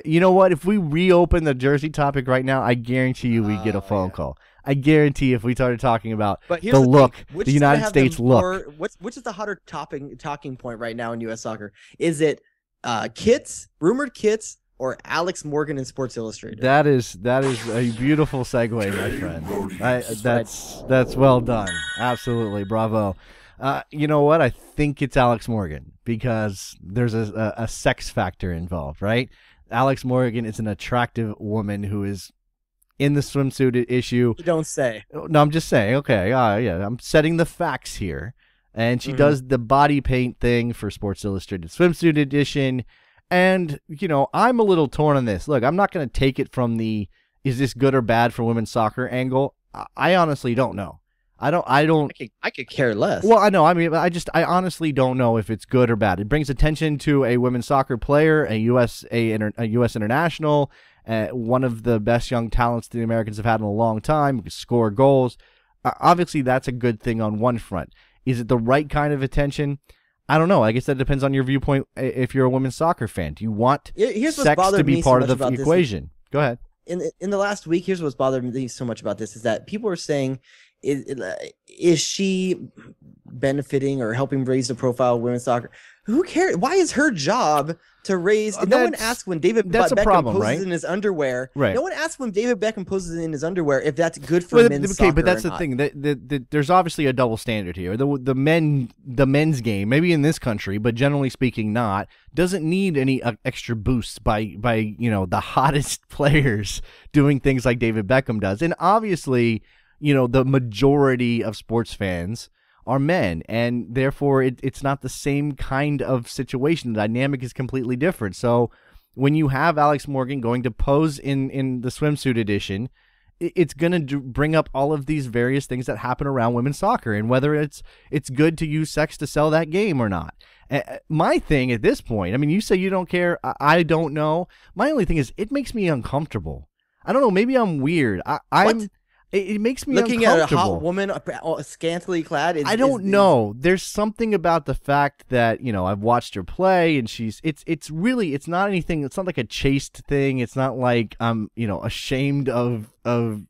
You know what? If we reopen the jersey topic right now, I guarantee you we get a phone call. I guarantee if we started talking about the look, the United States look. Which is the hotter talking point right now in U.S. soccer? Is it kits, rumored kits, or Alex Morgan in Sports Illustrated? That is a beautiful segue, my friend. That's well done. Absolutely, bravo. You know what? I think it's Alex Morgan because there's a sex factor involved, right? Alex Morgan is an attractive woman who is in the swimsuit issue. You don't say. No, I'm just saying. Okay, yeah, I'm setting the facts here, and she does the body paint thing for Sports Illustrated swimsuit edition. And, I'm a little torn on this. Look, I'm not going to take it from the is this good or bad for women's soccer angle. I honestly don't know. I could care less. Well, I know. I mean, I honestly don't know if it's good or bad. It brings attention to a women's soccer player, a U.S. international, one of the best young talents the Americans have had in a long time, can score goals. Obviously, that's a good thing on one front. Is it the right kind of attention? I don't know. I guess that depends on your viewpoint. If you're a women's soccer fan, do you want sex to be part of the equation? Go ahead. In the last week, here's what's bothered me so much about this is that people are saying, is she benefiting or helping raise the profile of women's soccer? Who cares? Why is her job to raise? No one asked when David Beckham poses in his underwear. Right. No one asked when David Beckham poses in his underwear if that's good for men's soccer. Okay, but that's the thing. There's obviously a double standard here. The men's game, maybe in this country, but generally speaking, not doesn't need any extra boosts by the hottest players doing things like David Beckham does, and obviously, the majority of sports fans are men, and therefore it's not the same kind of situation. The dynamic is completely different. So when you have Alex Morgan going to pose in the swimsuit edition, it's going to bring up all of these various things that happen around women's soccer and whether it's good to use sex to sell that game or not. My thing at this point, I mean, you say you don't care. I don't know. My only thing is it makes me uncomfortable. I don't know. Maybe I'm weird. It makes me looking uncomfortable. At a hot woman scantily clad. I don't know. There's something about the fact that I've watched her play, and it's not anything. It's not like a chaste thing. It's not like I'm ashamed of I'm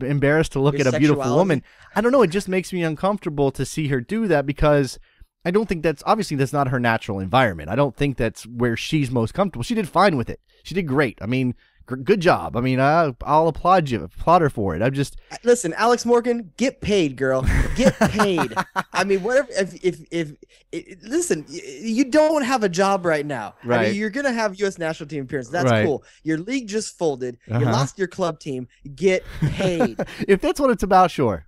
embarrassed to look Your at a beautiful sexuality? woman. I don't know. It just makes me uncomfortable to see her do that because I don't think that's not her natural environment. I don't think that's where she's most comfortable. She did fine with it. She did great. I mean, good job. I mean, I'll applaud her for it. I'm just listen, Alex Morgan, get paid, girl, get paid. I mean, whatever. If listen, you don't have a job right now. Right. I mean, you're gonna have U.S. national team appearances. That's Right. cool. Your league just folded. You lost your club team. Get paid. If that's what it's about, sure,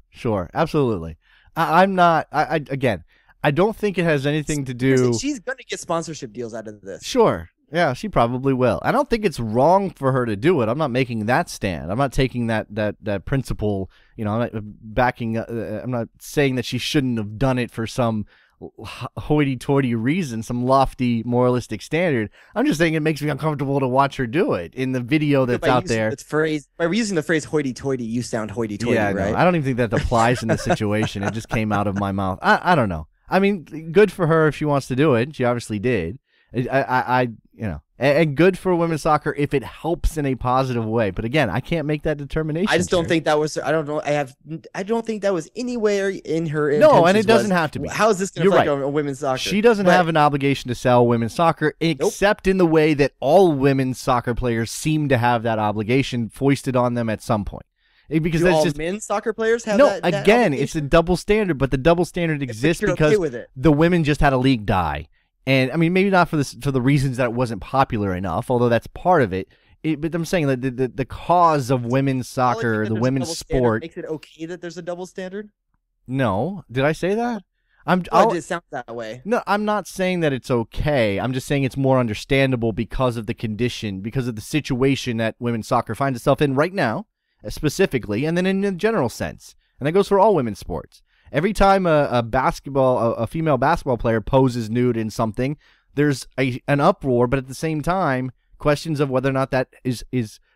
absolutely. I'm not. Again, I don't think it has anything to do. Listen, she's gonna get sponsorship deals out of this. Sure. Yeah, she probably will. I don't think it's wrong for her to do it. I'm not making that stand. I'm not taking that principle. You know, I'm not backing. I'm not saying that she shouldn't have done it for some hoity-toity reason, some lofty moralistic standard. I'm just saying it makes me uncomfortable to watch her do it in the video that's out there. By using the phrase hoity-toity, you sound hoity-toity, yeah, right? No, I don't even think that applies in this situation. It just came out of my mouth. I don't know. I mean, good for her if she wants to do it. She obviously did. And good for women's soccer if it helps in a positive way. But again, I can't make that determination. I just don't think that was. I don't know. I don't think that was anywhere in her. No, and it doesn't have to be. How is this going to affect on women's soccer? She doesn't have an obligation to sell women's soccer, except in the way that all women's soccer players seem to have that obligation foisted on them at some point. Because that's all just men's soccer players have that again, obligation? it's a double standard, but the double standard exists because the women just had a league die. And I mean, maybe not for the reasons that it wasn't popular enough, although that's part of it. But I'm saying that the cause of women's soccer, the women's sport, makes it okay that there's a double standard. No, did I say that? It sounds that way. No, I'm not saying that it's okay. I'm just saying it's more understandable because of the condition, because of the situation that women's soccer finds itself in right now, specifically, and then in a general sense, and that goes for all women's sports. Every time a female basketball player poses nude in something, there's an uproar, but at the same time, questions of whether or not that is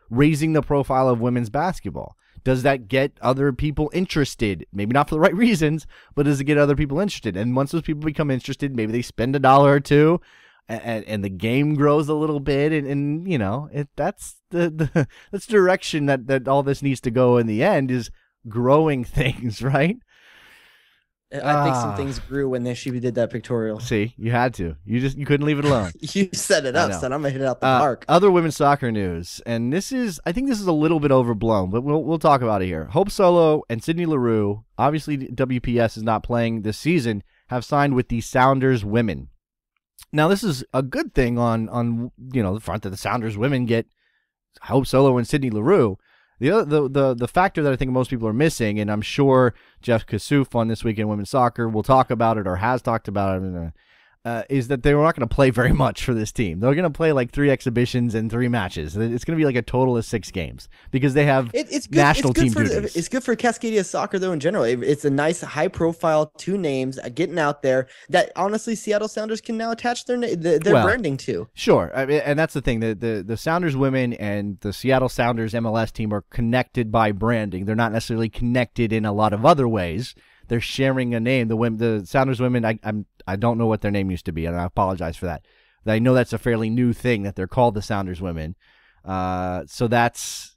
raising the profile of women's basketball. Does that get other people interested? Maybe not for the right reasons, but does it get other people interested? And once those people become interested, maybe they spend $1 or $2, and the game grows a little bit, and you know, that's the direction that all this needs to go in the end, is growing things, right? I think some things grew when she did that pictorial. See, you had to. You couldn't leave it alone. You set it up, son. I'm gonna hit it out the park. Other women's soccer news, and I think this is a little bit overblown, but we'll talk about it here. Hope Solo and Sydney Leroux, obviously WPS is not playing this season, have signed with the Sounders women. Now, this is a good thing on the front that the Sounders women get Hope Solo and Sydney Leroux. The factor that I think most people are missing, and I'm sure Jeff Kassouf on This Week in Women's Soccer will talk about it or has talked about it, is that they're not going to play very much for this team. They're going to play like 3 exhibitions and 3 matches. It's going to be like a total of 6 games because they have national team duties. It's good for Cascadia soccer, though, in general. It's a nice, high-profile 2 names getting out there that, honestly, Seattle Sounders can now attach their branding to. Sure, and that's the thing. The Sounders women and the Seattle Sounders MLS team are connected by branding. They're not necessarily connected in a lot of other ways. They're sharing a name. The Sounders women, I don't know what their name used to be, and I apologize for that. I know that's a fairly new thing that they're called the Sounders women. So that's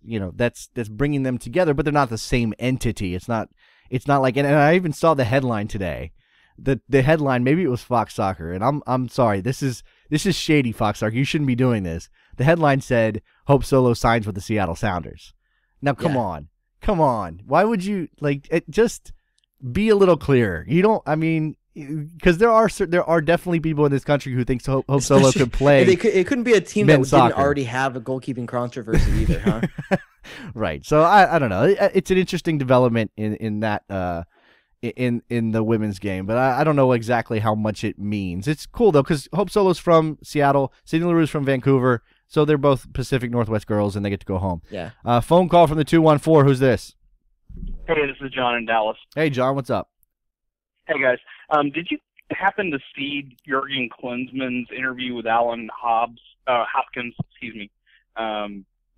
bringing them together, but they're not the same entity. It's not like, and I even saw the headline today. The headline, maybe it was Fox Soccer, and I'm sorry. This is shady, Fox Soccer. You shouldn't be doing this. The headline said Hope Solo signs with the Seattle Sounders. Now come on. Why would you just be a little clearer? You don't. I mean, because there are definitely people in this country who think Hope Solo could play. It couldn't be a team that didn't already have a goalkeeping controversy either, huh? Right. So I don't know. It's an interesting development in that in the women's game, but I don't know exactly how much it means. It's cool though because Hope Solo's from Seattle, Sydney Leroux's from Vancouver, so they're both Pacific Northwest girls, and they get to go home. Yeah. Phone call from the 214. Who's this? Hey, this is John in Dallas. Hey, John, what's up? Hey, guys. Did you happen to see Jurgen Klinsmann's interview with Alan Hopkins,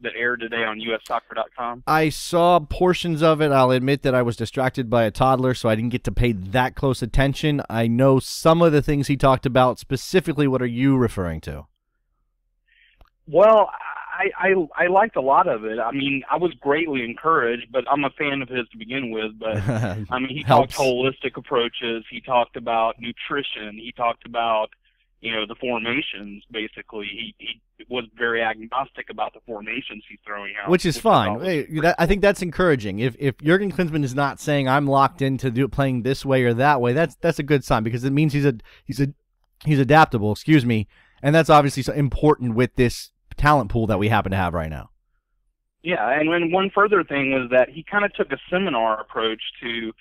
that aired today on USSoccer.com? I saw portions of it. I'll admit that I was distracted by a toddler, so I didn't get to pay that close attention. I know some of the things he talked about. Specifically, what are you referring to? Well, I liked a lot of it. I mean, I was greatly encouraged, but I'm a fan of his to begin with. But I mean, he talked holistic approaches. He talked about nutrition. He talked about, the formations. Basically, he was very agnostic about the formations he's throwing out, which is fine. I think that's encouraging. If Jurgen Klinsmann is not saying I'm locked into playing this way or that way, that's a good sign, because it means he's adaptable. Excuse me, and that's obviously so important with this talent pool that we happen to have right now. Yeah, and then one further thing was that he kind of took a seminar approach to,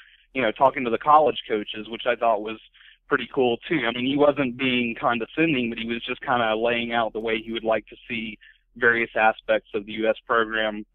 talking to the college coaches, which I thought was pretty cool too. I mean, he wasn't being condescending, but he was just kind of laying out the way he would like to see various aspects of the U.S. program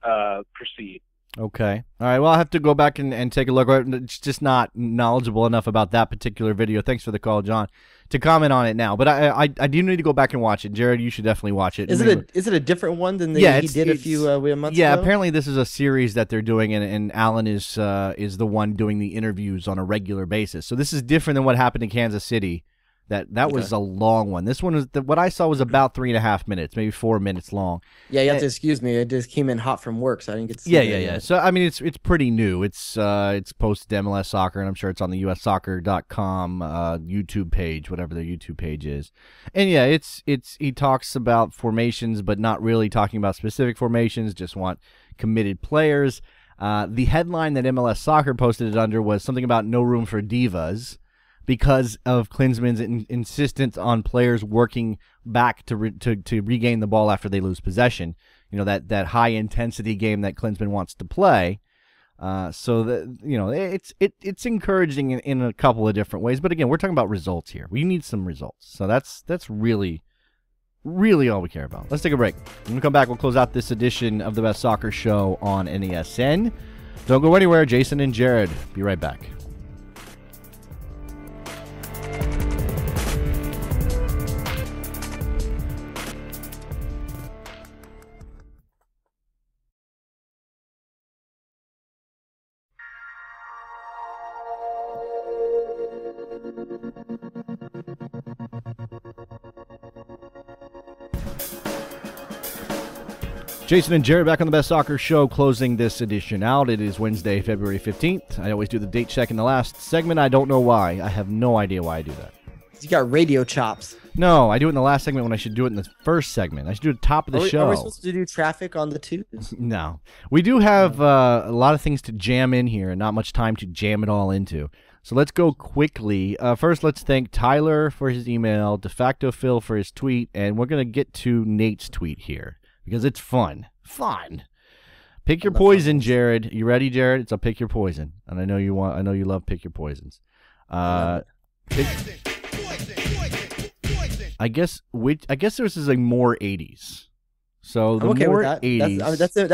proceed. Okay. All right. Well, I'll have to go back and take a look. It's just not knowledgeable enough about that particular video. Thanks for the call, John, to comment on it now. But I do need to go back and watch it. Jared, you should definitely watch it. Is it a different one than he did a few months ago? Yeah, apparently this is a series that they're doing, and Alan is the one doing the interviews on a regular basis. So this is different than what happened in Kansas City. That was a long one. This one was what I saw was about 3.5 minutes, maybe 4 minutes long. Yeah, you have to excuse me. I just came in hot from work, so I didn't get to see it. Yeah. So I mean, it's pretty new. It's posted to MLS Soccer, and I'm sure it's on the USSoccer.com YouTube page, whatever their YouTube page is. And yeah, it's he talks about formations, but not really talking about specific formations. Just want committed players. The headline that MLS Soccer posted it under was something about no room for divas, because of Klinsmann's insistence on players working back to regain the ball after they lose possession. That high intensity game that Klinsmann wants to play. So that it's encouraging in a couple of different ways. But again, we're talking about results here. We need some results. So that's really, really all we care about. Let's take a break. When we come back, we'll close out this edition of the Best Soccer Show on NESN. Don't go anywhere. Jason and Jared, be right back. Jason and Jared back on the Best Soccer Show, closing this edition out. It is Wednesday, February 15th. I always do the date check in the last segment. I don't know why. I have no idea why I do that. You got radio chops. No, I do it in the last segment when I should do it in the first segment. I should do it top of the show. Are we supposed to do traffic on the twos? No. We do have a lot of things to jam in here and not much time to jam it all into. So let's go quickly. First, let's thank Tyler for his email, De Facto Phil for his tweet, and we're going to get to Nate's tweet here, because it's fun. Pick your poison, Jared. You ready, Jared? It's a pick your poison, and I know you love pick your poisons. I guess this is a more 80s. So the okay more with that. 80s.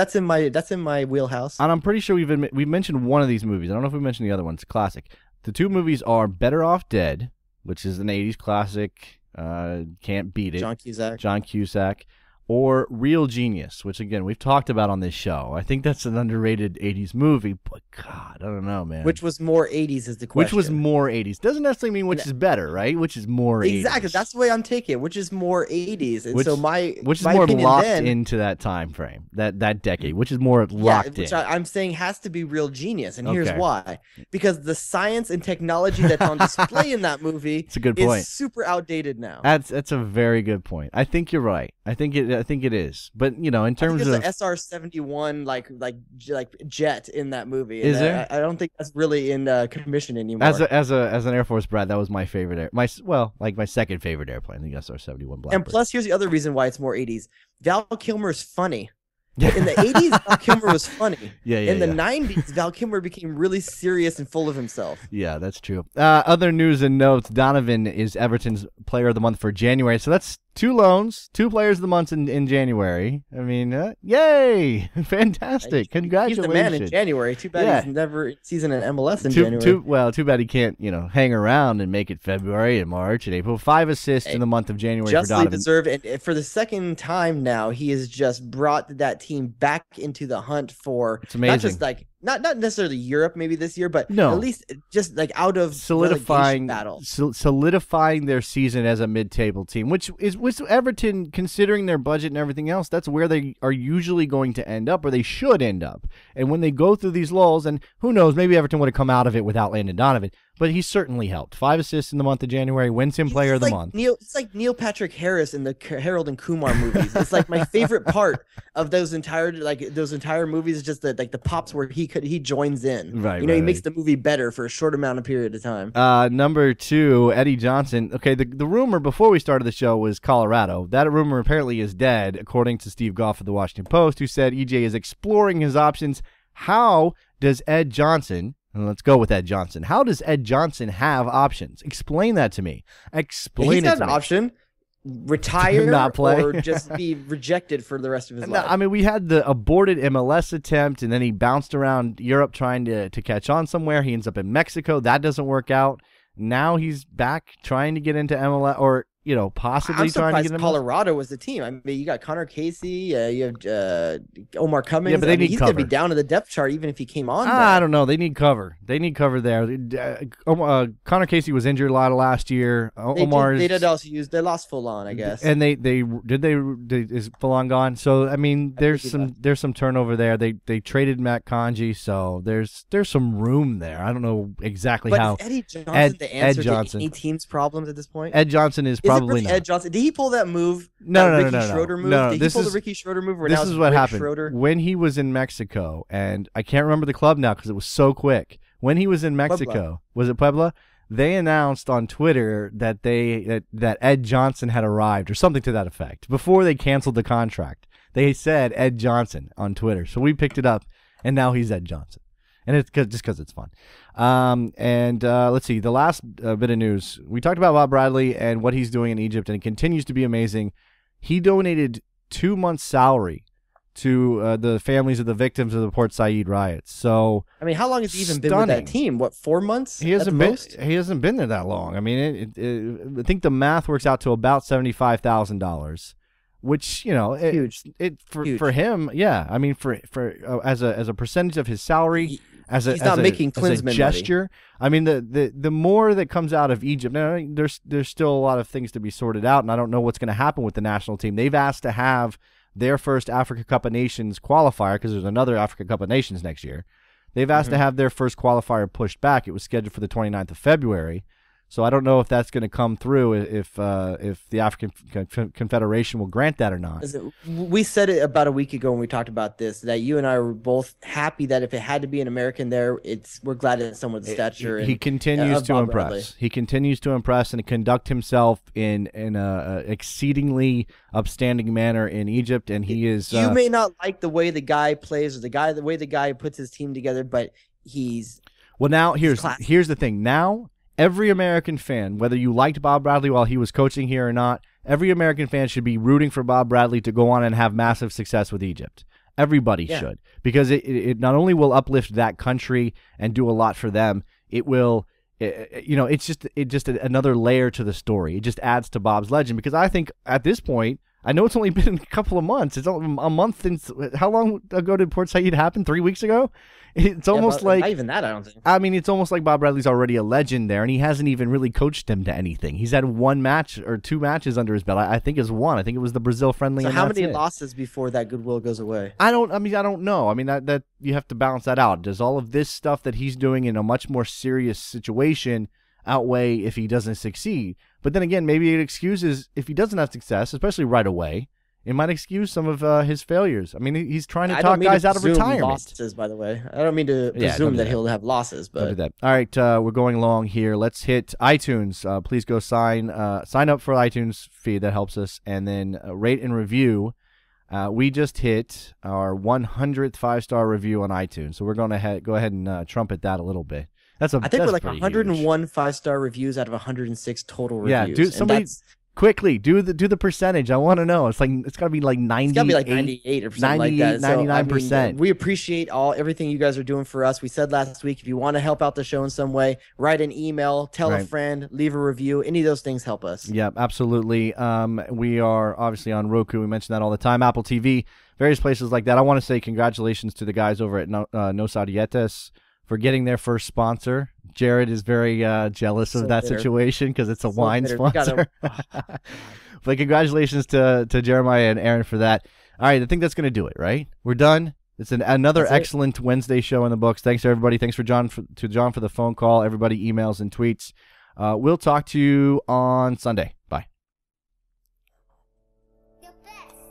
That's in my wheelhouse. And I'm pretty sure we've mentioned one of these movies. I don't know if we mentioned the other one. It's a classic. The two movies are Better Off Dead, which is an 80s classic. Can't beat it. John Cusack. Or Real Genius, which, again, we've talked about on this show. I think that's an underrated 80s movie, but, God, I don't know, man. Which was more 80s is the question. Which was more 80s. Doesn't necessarily mean which is better, right? Which is more 80s. Exactly. That's the way I'm taking it. Which is more 80s. And so which is more locked into that time frame, that decade. Which is more locked in. Which I'm saying has to be Real Genius, and here's why. Because the science and technology that's on display in that movie it's a good point. Is super outdated now. That's a very good point. I think you're right. I think it is, but in terms of the SR-71 like jet in that movie, is there? I don't think that's really in commission anymore. As an Air Force brat, that was my favorite my second favorite airplane, the SR-71 Blackbird. And plus, here's the other reason why it's more 80s. Val Kilmer's funny. In the 80s, Val Kilmer was funny. In the 90s, Val Kilmer became really serious and full of himself. Yeah, that's true. Other news and notes, Donovan is Everton's Player of the Month for January. So that's 2 loans, 2 Players of the Month in January. I mean, yay! Fantastic. Congratulations. He's the man in January. Too bad he's never season in MLS in January. Too bad he can't, hang around and make it February and March and April. 5 assists in the month of January for Donovan. Justly deserved. And for the second time now, he has just brought that team back into the hunt for not just not necessarily Europe maybe this year, but at least just out of solidifying battles. Solidifying their season as a mid-table team, which Everton, considering their budget and everything else, that's where they are usually going to end up, or they should end up. And when they go through these lulls, and who knows, maybe Everton would have come out of it without Landon Donovan, but he certainly helped. 5 assists in the month of January, wins him player of the month. It's like Neil Patrick Harris in the Harold and Kumar movies. It's like my favorite part of those entire movies is just the pops where he joins in. Right. He makes the movie better for a short amount of period of time. Number 2, Eddie Johnson. Okay, the rumor before we started the show was Colorado. That rumor apparently is dead, according to Steve Goff of the Washington Post, who said EJ is exploring his options. How does Ed Johnson, and let's go with Ed Johnson, how does Ed Johnson have options? Explain that to me. He's got an option. Retire not play. or just be rejected for the rest of his life. I mean, we had the aborted MLS attempt, and then he bounced around Europe trying to catch on somewhere. He ends up in Mexico. That doesn't work out. Now he's back trying to get into MLS, or possibly trying to get into Colorado was the team. I mean, you got Connor Casey, you have Omar Cummings. Yeah, but he's going to be down to the depth chart even if he came on. I don't know. They need cover. They need cover there. Connor Casey was injured a lot of last year. They did also they lost Fullon, I guess. And they is Fullon gone? So I mean, there's some turnover there. They traded Matt Conji, so there's some room there. I don't know exactly how. Is Eddie Johnson the answer to any team's problems at this point? Ed Johnson is probably not. Ed Johnson. Did he pull that move? No. Ricky Schroeder move? Did he pull the Ricky Schroeder move? This is what happened when he was in Mexico, and I can't remember the club now because it was so quick. When he was in Mexico, was it Puebla? They announced on Twitter that that Ed Johnson had arrived, or something to that effect, before they canceled the contract. They said Ed Johnson on Twitter, so we picked it up, and now he's Ed Johnson. And it's just because it's fun. Let's see. The last bit of news. We talked about Bob Bradley and what he's doing in Egypt, and it continues to be amazing. He donated 2 months' salary to the families of the victims of the Port Said riots. So, I mean, how long has he even been with that team? What, 4 months? He hasn't been there that long. I mean, I think the math works out to about $75,000. Which huge. For him, yeah. I mean, for as a percentage of his salary, he's not making Klinsmann gesture. Money. I mean, the more that comes out of Egypt, now, there's still a lot of things to be sorted out, and I don't know what's going to happen with the national team. They've asked to have their first Africa Cup of Nations qualifier because there's another Africa Cup of Nations next year. They've asked to have their first qualifier pushed back. It was scheduled for the 29th of February. So I don't know if that's going to come through, if the African Confederation will grant that or not. We said it about a week ago when we talked about this, that you and I were both happy that if it had to be an American there, we're glad it's someone with stature. He continues to impress. Bradley. He continues to impress and conduct himself in a exceedingly upstanding manner in Egypt, and he is. You may not like the way the guy plays or the way the guy puts his team together, but he's. Well, now here's the thing. Now, every American fan, whether you liked Bob Bradley while he was coaching here or not, every American fan should be rooting for Bob Bradley to go on and have massive success with Egypt. Everybody should, because it not only will uplift that country and do a lot for them, it will, it's just another layer to the story. It just adds to Bob's legend, because I think at this point, I know it's only been a couple of months. It's only a month since. How long ago did Port Said happen? 3 weeks ago? It's almost like not even that. I don't think. I mean, it's almost like Bob Bradley's already a legend there, and he hasn't even really coached them to anything. He's had 1 match or 2 matches under his belt. I think it's 1. I think it was the Brazil friendly. So how many losses before that goodwill goes away? I don't know. I mean, that you have to balance that out. Does all of this stuff that he's doing in a much more serious situation outweigh if he doesn't succeed? But then again, maybe it excuses if he doesn't have success, especially right away. It might excuse some of his failures. I mean, he's trying to talk guys out of retirement. Losses, by the way. I don't mean to presume that he'll have losses, but don't do that. All right, we're going along here. Let's hit iTunes. Please go sign up for the iTunes feed. That helps us, and then rate and review. We just hit our 100th 5-star review on iTunes, so we're going to go ahead and trumpet that a little bit. I think we're like 101 5-star reviews out of 106 total reviews. Yeah, dude, somebody. Quickly, do the percentage. I want to know. It's got to be like 90. It's got to be like 98 or something like that. 99%. We appreciate everything you guys are doing for us. We said last week, if you want to help out the show in some way, write an email, tell a friend, leave a review. Any of those things help us. Yeah, absolutely. We are obviously on Roku. We mention that all the time. Apple TV, various places like that. I want to say congratulations to the guys over at No Sarietes for getting their first sponsor. Jared is very jealous of that situation because it's a wine sponsor. But congratulations to Jeremiah and Aaron for that. All right, I think that's going to do it, right? We're done. It's another That's it. excellent Wednesday show in the books. Thanks to everybody. Thanks to John for the phone call. Everybody emails and tweets. We'll talk to you on Sunday. Bye. The best.